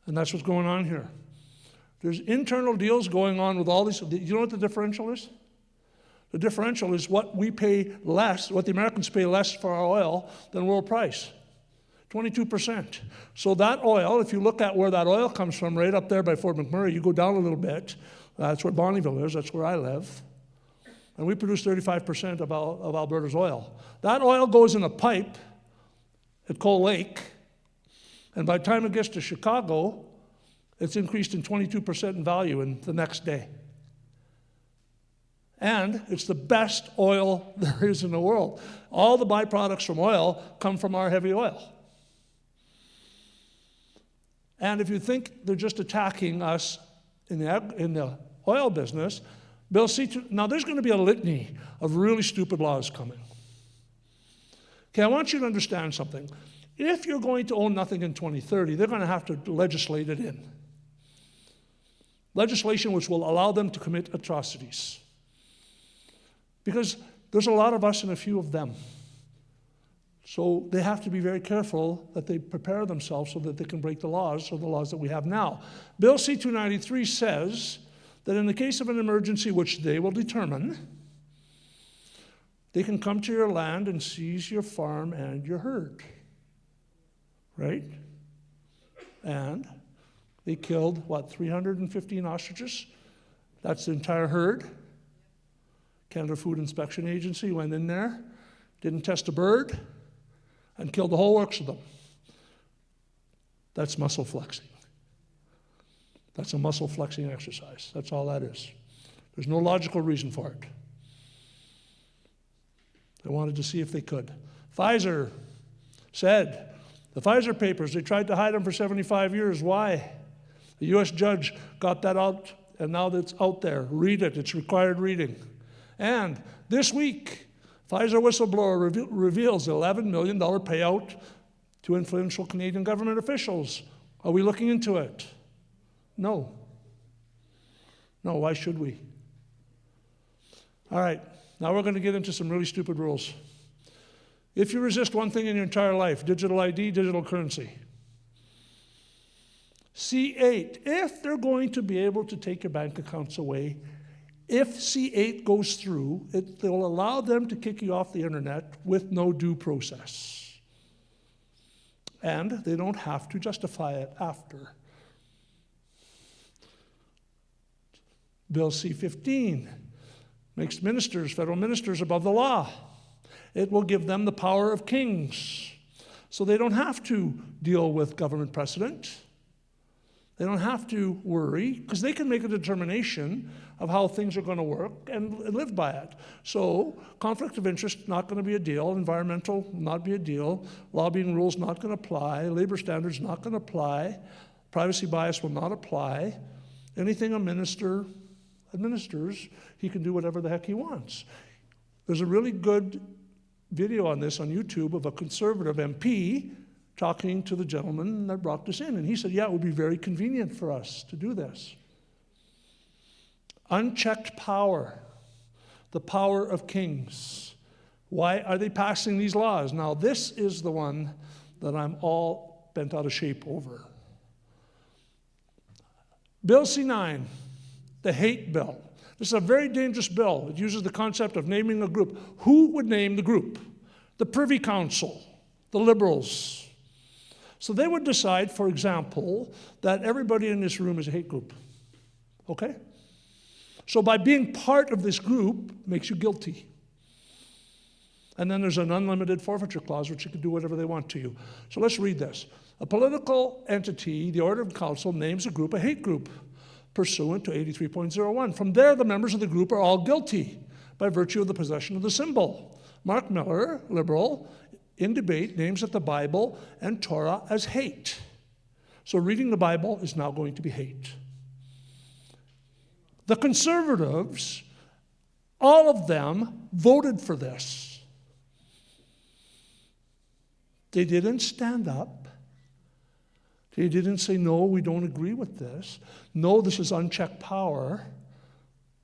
And that's what's going on here. There's internal deals going on with all these. You know what the differential is? The differential is what we pay less, what the Americans pay less for our oil than world price. 22%. So that oil, if you look at where that oil comes from, right up there by Fort McMurray, you go down a little bit. That's where Bonnyville is. That's where I live. And we produce 35% of Alberta's oil. That oil goes in a pipe at Coal Lake, and by the time it gets to Chicago, it's increased in 22% in value in the next day. And it's the best oil there is in the world. All the byproducts from oil come from our heavy oil. And if you think they're just attacking us in the oil business, Bill C-2, now there's going to be a litany of really stupid laws coming. Okay, I want you to understand something. If you're going to own nothing in 2030, they're going to have to legislate it in. Legislation which will allow them to commit atrocities. Because there's a lot of us and a few of them. So they have to be very careful that they prepare themselves so that they can break the laws, or the laws that we have now. Bill C-293 says that in the case of an emergency which they will determine, they can come to your land and seize your farm and your herd. Right? And they killed, 315 ostriches? That's the entire herd. Canada Food Inspection Agency went in there, didn't test a bird, and killed the whole works of them. That's muscle flexing. That's a muscle flexing exercise. That's all that is. There's no logical reason for it. They wanted to see if they could. Pfizer said, the Pfizer papers, they tried to hide them for 75 years. Why? The U.S. judge got that out, and now that's out there. Read it. It's required reading. And this week, Pfizer whistleblower reveals $11 million payout to influential Canadian government officials. Are we looking into it? No. No, why should we? All right, now we're going to get into some really stupid rules. If you resist one thing in your entire life, digital ID, digital currency. C8, if they're going to be able to take your bank accounts away, if C8 goes through, it will allow them to kick you off the internet with no due process. And they don't have to justify it after. Bill C-15 makes ministers, federal ministers, above the law. It will give them the power of kings. So they don't have to deal with government precedent. They don't have to worry, because they can make a determination of how things are going to work and live by it. So conflict of interest, not going to be a deal. Environmental, not be a deal. Lobbying rules, not going to apply. Labor standards, not going to apply. Privacy bias will not apply. Anything a minister administers, he can do whatever the heck he wants. There's a really good video on this on YouTube of a conservative MP talking to the gentleman that brought this in. And he said, yeah, it would be very convenient for us to do this. Unchecked power, the power of kings. Why are they passing these laws? Now, this is the one that I'm all bent out of shape over. Bill C-9, the hate bill. This is a very dangerous bill. It uses the concept of naming a group. Who would name the group? The Privy Council, the Liberals. So they would decide, for example, that everybody in this room is a hate group. Okay? So by being part of this group makes you guilty. And then there's an unlimited forfeiture clause, which you can do whatever they want to you. So let's read this. A political entity, the Order of Council, names a group a hate group, pursuant to 83.01. From there, the members of the group are all guilty by virtue of the possession of the symbol. Mark Miller, Liberal, in debate, names that the Bible and Torah as hate. So reading the Bible is now going to be hate. The Conservatives, all of them, voted for this. They didn't stand up. They didn't say, no, we don't agree with this. No, this is unchecked power.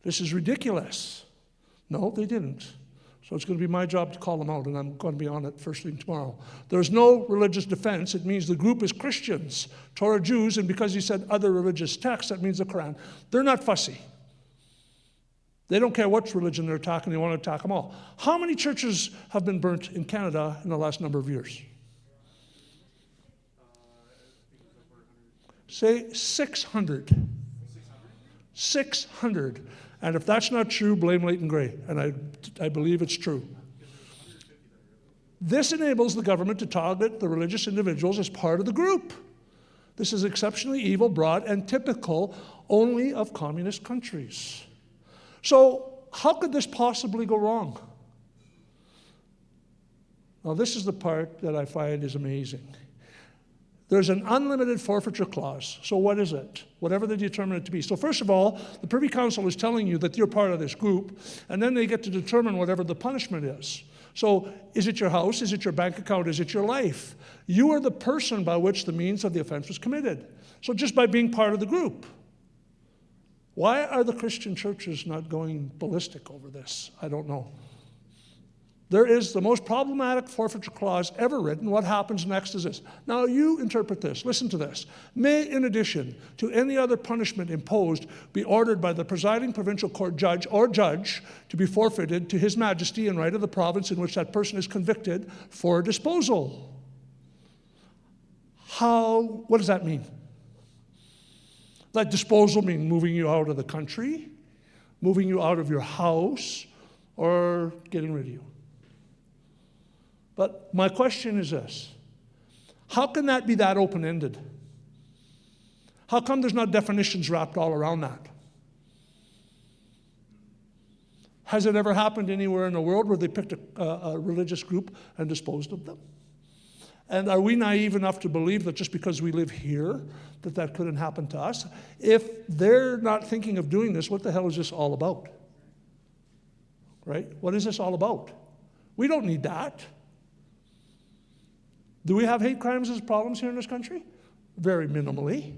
This is ridiculous. No, they didn't. So it's going to be my job to call them out, and I'm going to be on it first thing tomorrow. There's no religious defense. It means the group is Christians, Torah Jews, and because he said other religious texts, that means the Quran. They're not fussy. They don't care which religion they're attacking. They want to attack them all. How many churches have been burnt in Canada in the last number of years? Say 600. 600. And if that's not true, blame Leighton Gray. And I believe it's true. This enables the government to target the religious individuals as part of the group. This is exceptionally evil, broad, and typical only of communist countries. So how could this possibly go wrong? Now, this is the part that I find is amazing. There's an unlimited forfeiture clause. So what is it? Whatever they determine it to be. So first of all, the Privy Council is telling you that you're part of this group, and then they get to determine whatever the punishment is. So is it your house? Is it your bank account? Is it your life? You are the person by which the means of the offense was committed. So just by being part of the group. Why are the Christian churches not going ballistic over this? I don't know. There is the most problematic forfeiture clause ever written. What happens next is this. Now you interpret this. Listen to this. May, in addition to any other punishment imposed, be ordered by the presiding provincial court judge or judge to be forfeited to His Majesty in right of the province in which that person is convicted for disposal. What does that mean? That disposal mean moving you out of the country, moving you out of your house, or getting rid of you? But my question is this. How can that be that open-ended? How come there's not definitions wrapped all around that? Has it ever happened anywhere in the world where they picked a religious group and disposed of them? And are we naive enough to believe that just because we live here, that couldn't happen to us? If they're not thinking of doing this, what the hell is this all about? Right? What is this all about? We don't need that. Do we have hate crimes as problems here in this country? Very minimally.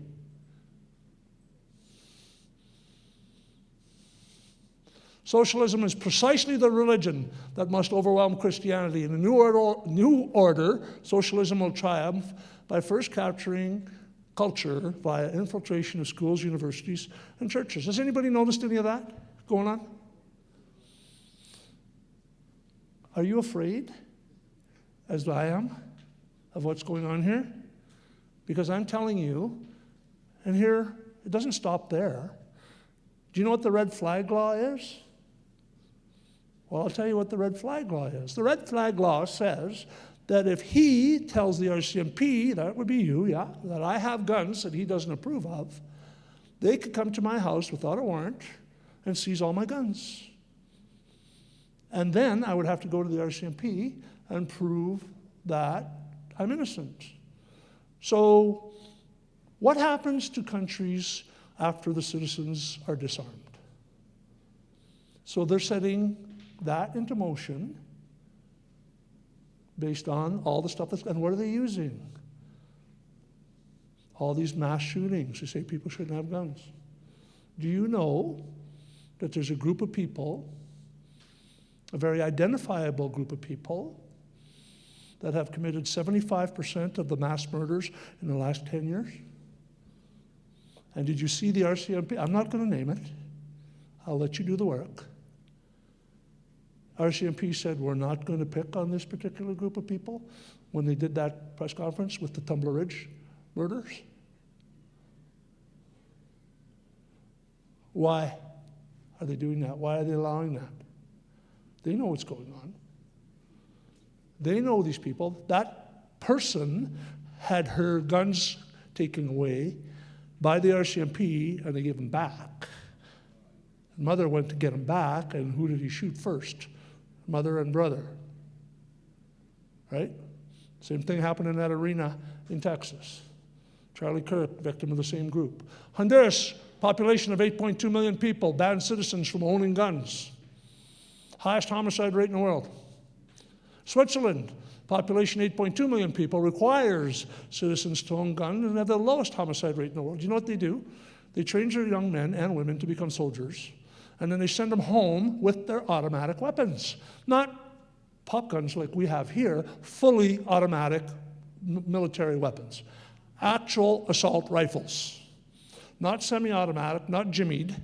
Socialism is precisely the religion that must overwhelm Christianity. In a new order, socialism will triumph by first capturing culture via infiltration of schools, universities, and churches. Has anybody noticed any of that going on? Are you afraid, as I am, of what's going on here? Because I'm telling you, and here, it doesn't stop there. Do you know what the red flag law is? Well, I'll tell you what the red flag law is. The red flag law says that if he tells the RCMP, that would be you, yeah, that I have guns that he doesn't approve of, they could come to my house without a warrant and seize all my guns. And then I would have to go to the RCMP and prove that I'm innocent. So what happens to countries after the citizens are disarmed? So they're setting that into motion based on all the stuff that's, and what are they using? All these mass shootings. They say people shouldn't have guns. Do you know that there's a group of people, a very identifiable group of people, that have committed 75% of the mass murders in the last 10 years? And did you see the RCMP? I'm not going to name it. I'll let you do the work. RCMP said, we're not going to pick on this particular group of people when they did that press conference with the Tumbler Ridge murders. Why are they doing that? Why are they allowing that? They know what's going on. They know these people. That person had her guns taken away by the RCMP, and they gave them back. Mother went to get them back, and who did he shoot first? Mother and brother. Right? Same thing happened in that arena in Texas. Charlie Kirk, victim of the same group. Honduras, population of 8.2 million people, banned citizens from owning guns. Highest homicide rate in the world. Switzerland, population 8.2 million people, requires citizens to own guns and have the lowest homicide rate in the world. Do you know what they do? They train their young men and women to become soldiers, and then they send them home with their automatic weapons. Not pop guns like we have here, fully automatic military weapons. Actual assault rifles. Not semi-automatic, not jimmied,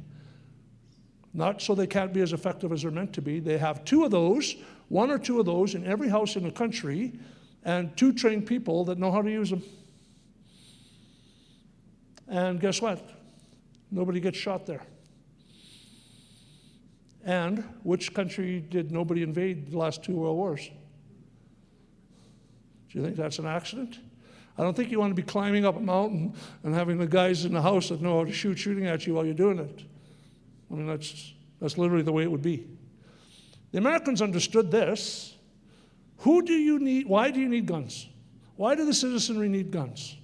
not so they can't be as effective as they're meant to be. They have two of those, one or two of those in every house in the country, and two trained people that know how to use them. And guess what? Nobody gets shot there. And which country did nobody invade the last 2 world wars? Do you think that's an accident? I don't think you want to be climbing up a mountain and having the guys in the house that know how to shoot shooting at you while you're doing it. I mean, that's literally the way it would be. The Americans understood this. Who do you need? Why do you need guns? Why do the citizenry need guns?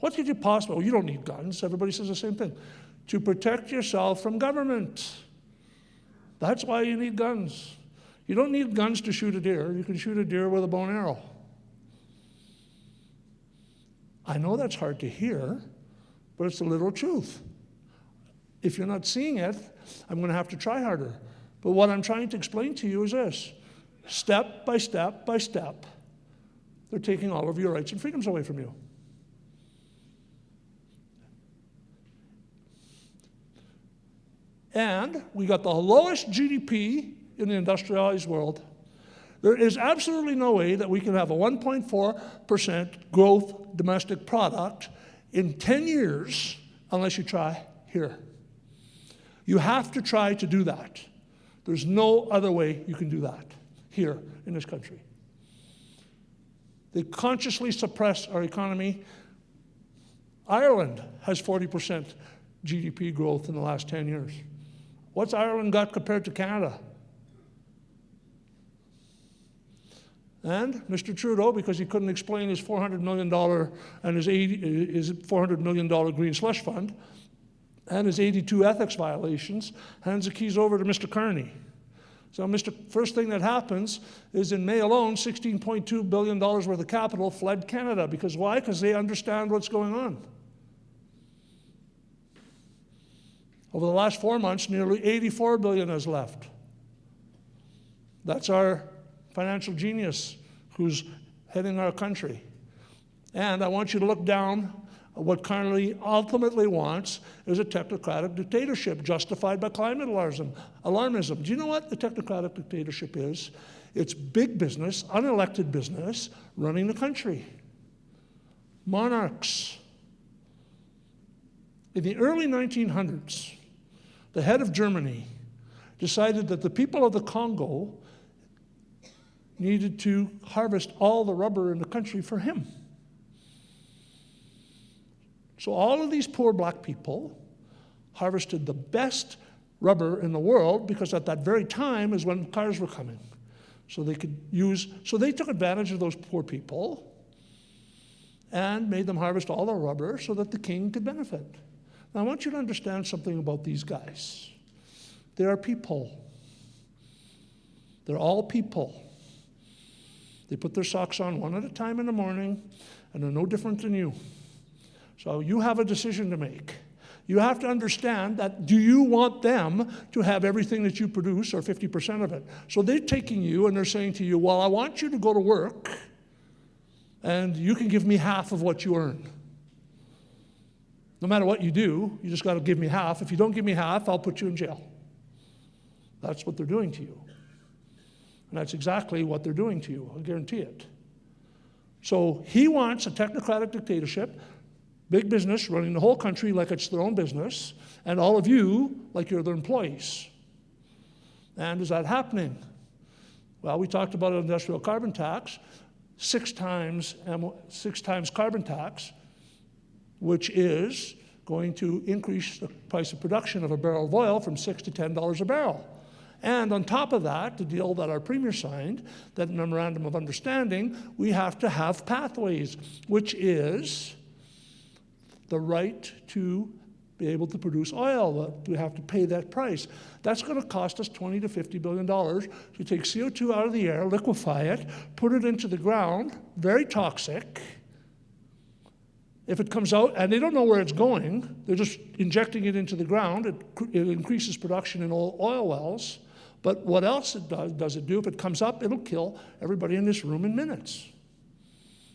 What could you possibly, well, you don't need guns. Everybody says the same thing. To protect yourself from government. That's why you need guns. You don't need guns to shoot a deer. You can shoot a deer with a bow and arrow. I know that's hard to hear, but it's the literal truth. If you're not seeing it, I'm going to have to try harder. But what I'm trying to explain to you is this. Step by step by step, they're taking all of your rights and freedoms away from you. And we got the lowest GDP in the industrialized world. There is absolutely no way that we can have a 1.4% growth domestic product in 10 years unless you try here. You have to try to do that. There's no other way you can do that here in this country. They consciously suppress our economy. Ireland has 40% GDP growth in the last 10 years. What's Ireland got compared to Canada? And Mr. Trudeau, because he couldn't explain his $400 million and his $400 million green slush fund and his 82 ethics violations, hands the keys over to Mr. Carney. So first thing that happens is in May alone, $16.2 billion worth of capital fled Canada. Because why? Because they understand what's going on. Over the last 4 months, nearly $84 billion has left. That's our financial genius who's heading our country. And I want you to look down. What Carney ultimately wants is a technocratic dictatorship justified by climate alarmism. Do you know what the technocratic dictatorship is? It's big business, unelected business, running the country. Monarchs. In the early 1900s, the head of Germany decided that the people of the Congo needed to harvest all the rubber in the country for him. So all of these poor black people harvested the best rubber in the world because at that very time is when cars were coming. So they took advantage of those poor people and made them harvest all the rubber so that the king could benefit. Now I want you to understand something about these guys. They are people. They're all people. They put their socks on one at a time in the morning, and they're no different than you. So you have a decision to make. You have to understand that do you want them to have everything that you produce or 50% of it? So they're taking you and they're saying to you, well, I want you to go to work and you can give me half of what you earn. No matter what you do, you just got to give me half. If you don't give me half, I'll put you in jail. That's what they're doing to you. And that's exactly what they're doing to you, I guarantee it. So he wants a technocratic dictatorship, big business running the whole country like it's their own business, and all of you like you're their employees. And is that happening? Well, we talked about an industrial carbon tax, 6 times carbon tax, which is going to increase the price of production of a barrel of oil from $6 to $10 a barrel. And on top of that, the deal that our Premier signed, that memorandum of understanding, we have to have pathways, which is the right to be able to produce oil. We have to pay that price. That's going to cost us $20 to $50 billion to take CO2 out of the air, liquefy it, put it into the ground, very toxic. If it comes out, and they don't know where it's going, they're just injecting it into the ground, it increases production in oil wells. But what else does it do? If it comes up, it'll kill everybody in this room in minutes.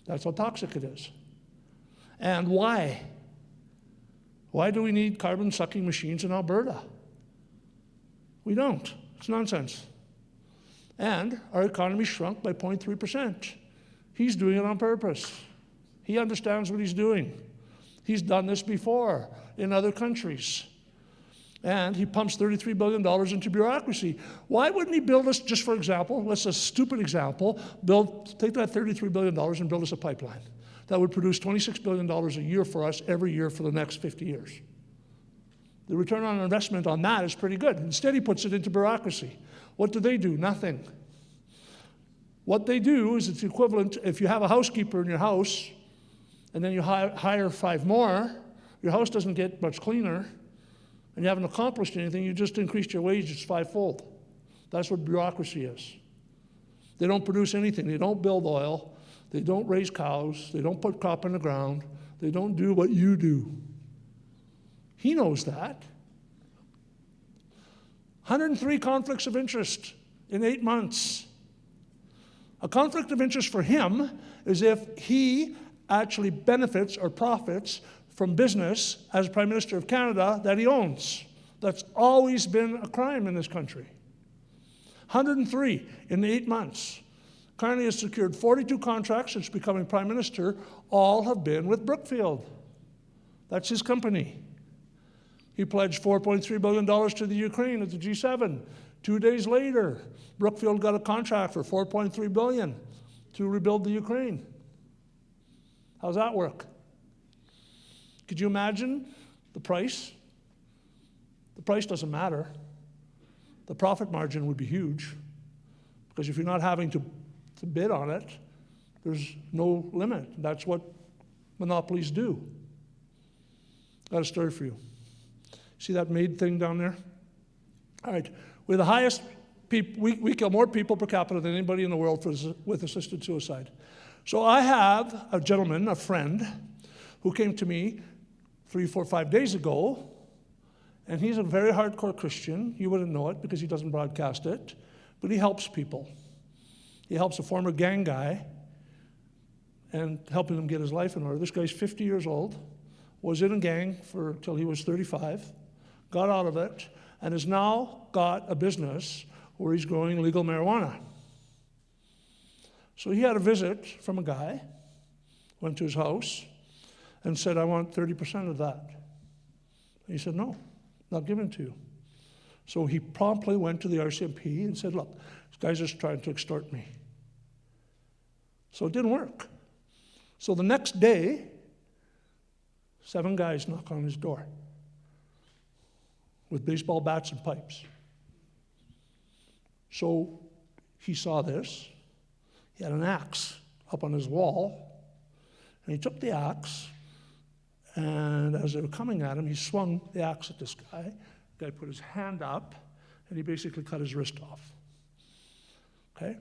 That's how toxic it is. And why? Why do we need carbon-sucking machines in Alberta? We don't. It's nonsense. And our economy shrunk by 0.3%. He's doing it on purpose. He understands what he's doing. He's done this before in other countries. And he pumps $33 billion into bureaucracy. Why wouldn't he build us, just for example, let's a stupid example, take that $33 billion and build us a pipeline that would produce $26 billion a year for us every year for the next 50 years. The return on investment on that is pretty good. Instead, he puts it into bureaucracy. What do? Nothing. What they do is it's equivalent, if you have a housekeeper in your house, and then you hire 5 more, your house doesn't get much cleaner, and you haven't accomplished anything, you just increased your wages 5-fold. That's what bureaucracy is. They don't produce anything. They don't build oil. They don't raise cows. They don't put crop in the ground. They don't do what you do. He knows that. 103 conflicts of interest in 8 months. A conflict of interest for him is if he actually benefits or profits from business as Prime Minister of Canada that he owns. That's always been a crime in this country. 103 in 8 months. Carney has secured 42 contracts since becoming Prime Minister. All have been with Brookfield. That's his company. He pledged $4.3 billion to the Ukraine at the G7. 2 days later, Brookfield got a contract for $4.3 billion to rebuild the Ukraine. How's that work? Could you imagine the price? The price doesn't matter. The profit margin would be huge, because if you're not having to bid on it, there's no limit. That's what monopolies do. Got a story for you. See that maid thing down there? All right, we're the highest, we kill more people per capita than anybody in the world with assisted suicide. So I have a gentleman, a friend, who came to me 3, 4, 5 days ago, and he's a very hardcore Christian. You wouldn't know it because he doesn't broadcast it, but he helps people. He helps a former gang guy and helping him get his life in order. This guy's 50 years old, was in a gang till he was 35, got out of it, and has now got a business where he's growing legal marijuana. So he had a visit from a guy, went to his house, and said, I want 30% of that. And he said, no, not given it to you. So he promptly went to the RCMP and said, look, this guy's just trying to extort me. So it didn't work. So the next day, 7 guys knock on his door with baseball bats and pipes. So he saw this. He had an axe up on his wall, and he took the axe, and as they were coming at him, he swung the axe at this guy. The guy put his hand up, and he basically cut his wrist off. Okay?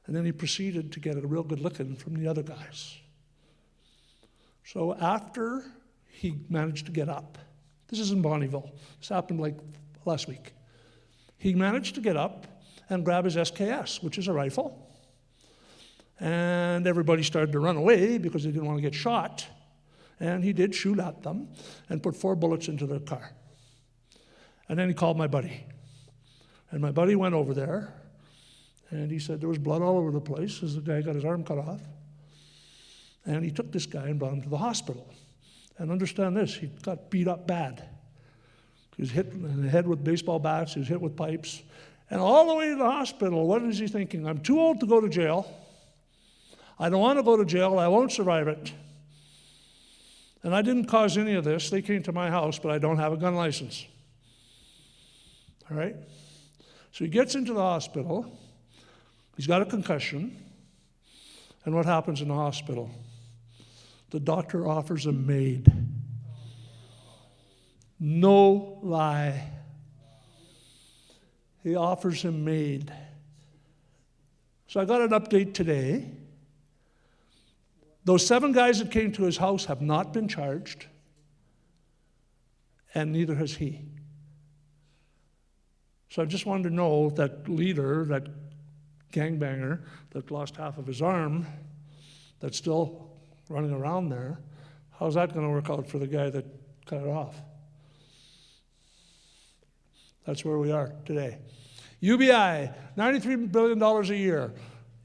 And then he proceeded to get a real good licking from the other guys. So after he managed to get up, this is in Bonnyville. This happened like last week. He managed to get up and grab his SKS, which is a rifle. And everybody started to run away because they didn't want to get shot. And he did shoot at them and put 4 bullets into their car. And then he called my buddy. And my buddy went over there, and he said there was blood all over the place as the guy got his arm cut off. And he took this guy and brought him to the hospital. And understand this, he got beat up bad. He was hit in the head with baseball bats, he was hit with pipes. And all the way to the hospital, what is he thinking? I'm too old to go to jail. I don't want to go to jail, I won't survive it. And I didn't cause any of this. They came to my house, but I don't have a gun license. All right? So he gets into the hospital. He's got a concussion. And what happens in the hospital? The doctor offers him maid. No lie. He offers him maid. So I got an update today. Those 7 guys that came to his house have not been charged, and neither has he. So I just wanted to know that leader, that gangbanger that lost half of his arm, that's still running around there, how's that going to work out for the guy that cut it off? That's where we are today. UBI, $93 billion a year.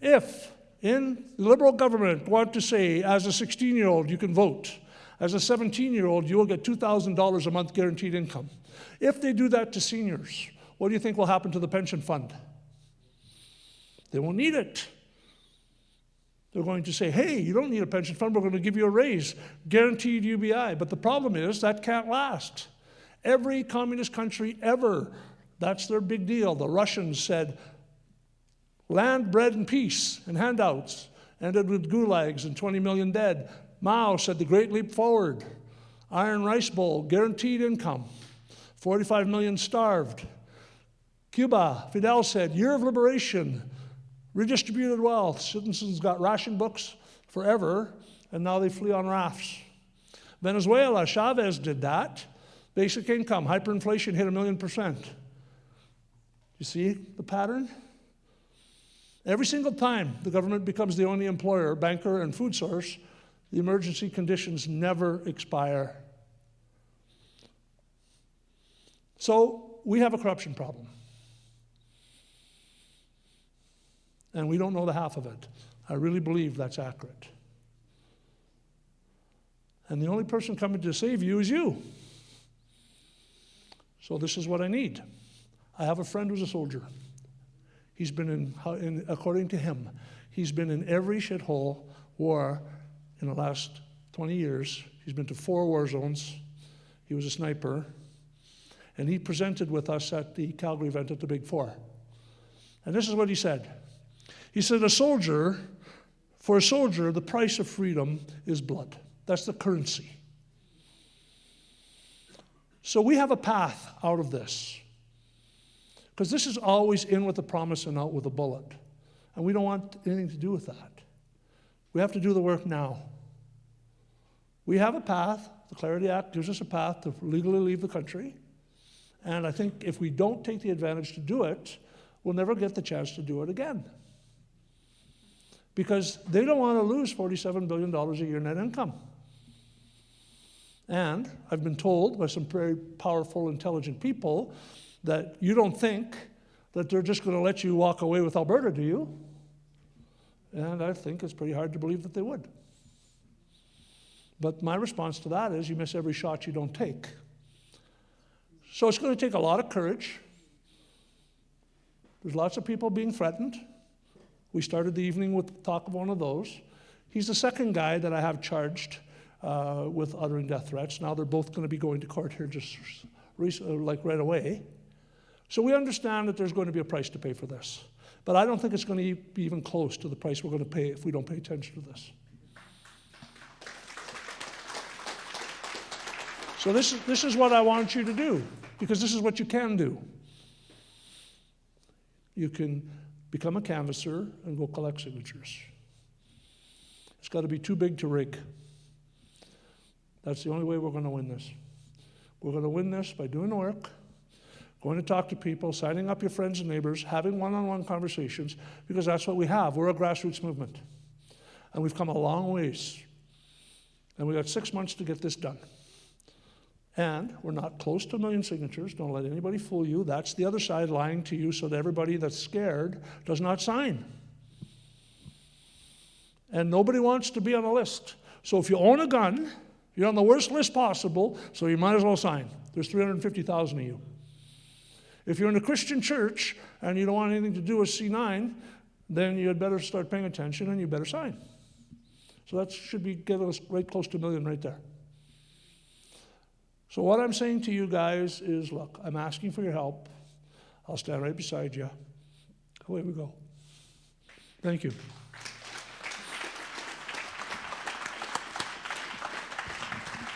If in the Liberal government want to say, as a 16-year-old, you can vote. As a 17-year-old, you will get $2,000 a month guaranteed income. If they do that to seniors, what do you think will happen to the pension fund? They won't need it. They're going to say, hey, you don't need a pension fund, we're going to give you a raise, guaranteed UBI. But the problem is that can't last. Every communist country ever, that's their big deal. The Russians said, land, bread, and peace, and handouts, ended with gulags and 20 million dead. Mao said the Great Leap Forward, Iron Rice Bowl, guaranteed income, 45 million starved. Cuba, Fidel said, year of liberation, redistributed wealth. Citizens got ration books forever, and now they flee on rafts. Venezuela, Chavez did that. Basic income, hyperinflation hit 1,000,000%. You see the pattern? Every single time the government becomes the only employer, banker, and food source, the emergency conditions never expire. So we have a corruption problem. And we don't know the half of it. I really believe that's accurate. And the only person coming to save you is you. So this is what I need. I have a friend who's a soldier. He's been according to him, he's been in every shithole war in the last 20 years. He's been to 4 war zones. He was a sniper. And he presented with us at the Calgary event at the Big Four. And this is what he said. He said, for a soldier, the price of freedom is blood. That's the currency. So we have a path out of this. Because this is always in with a promise and out with a bullet. And we don't want anything to do with that. We have to do the work now. We have a path. The Clarity Act gives us a path to legally leave the country. And I think if we don't take the advantage to do it, we'll never get the chance to do it again. Because they don't want to lose $47 billion a year net income. And I've been told by some very powerful, intelligent people that you don't think that they're just going to let you walk away with Alberta, do you? And I think it's pretty hard to believe that they would. But my response to that is you miss every shot you don't take. So it's going to take a lot of courage. There's lots of people being threatened. We started the evening with talk of one of those. He's the second guy that I have charged with uttering death threats. Now they're both going to be going to court here just like right away. So we understand that there's going to be a price to pay for this. But I don't think it's going to be even close to the price we're going to pay if we don't pay attention to this. So this is what I want you to do, because this is what you can do. You can become a canvasser and go collect signatures. It's got to be too big to rig. That's the only way we're going to win this. We're going to win this by doing the work, going to talk to people, signing up your friends and neighbors, having one-on-one conversations, because that's what we have. We're a grassroots movement. And we've come a long ways. And we've got 6 months to get this done. And we're not close to 1 million signatures. Don't let anybody fool you. That's the other side lying to you so that everybody that's scared does not sign. And nobody wants to be on a list. So if you own a gun, you're on the worst list possible, so you might as well sign. There's 350,000 of you. If you're in a Christian church and you don't want anything to do with C9, then you'd better start paying attention and you better sign. So that should be getting us right close to 1 million right there. So what I'm saying to you guys is, look, I'm asking for your help. I'll stand right beside you. Away we go. Thank you.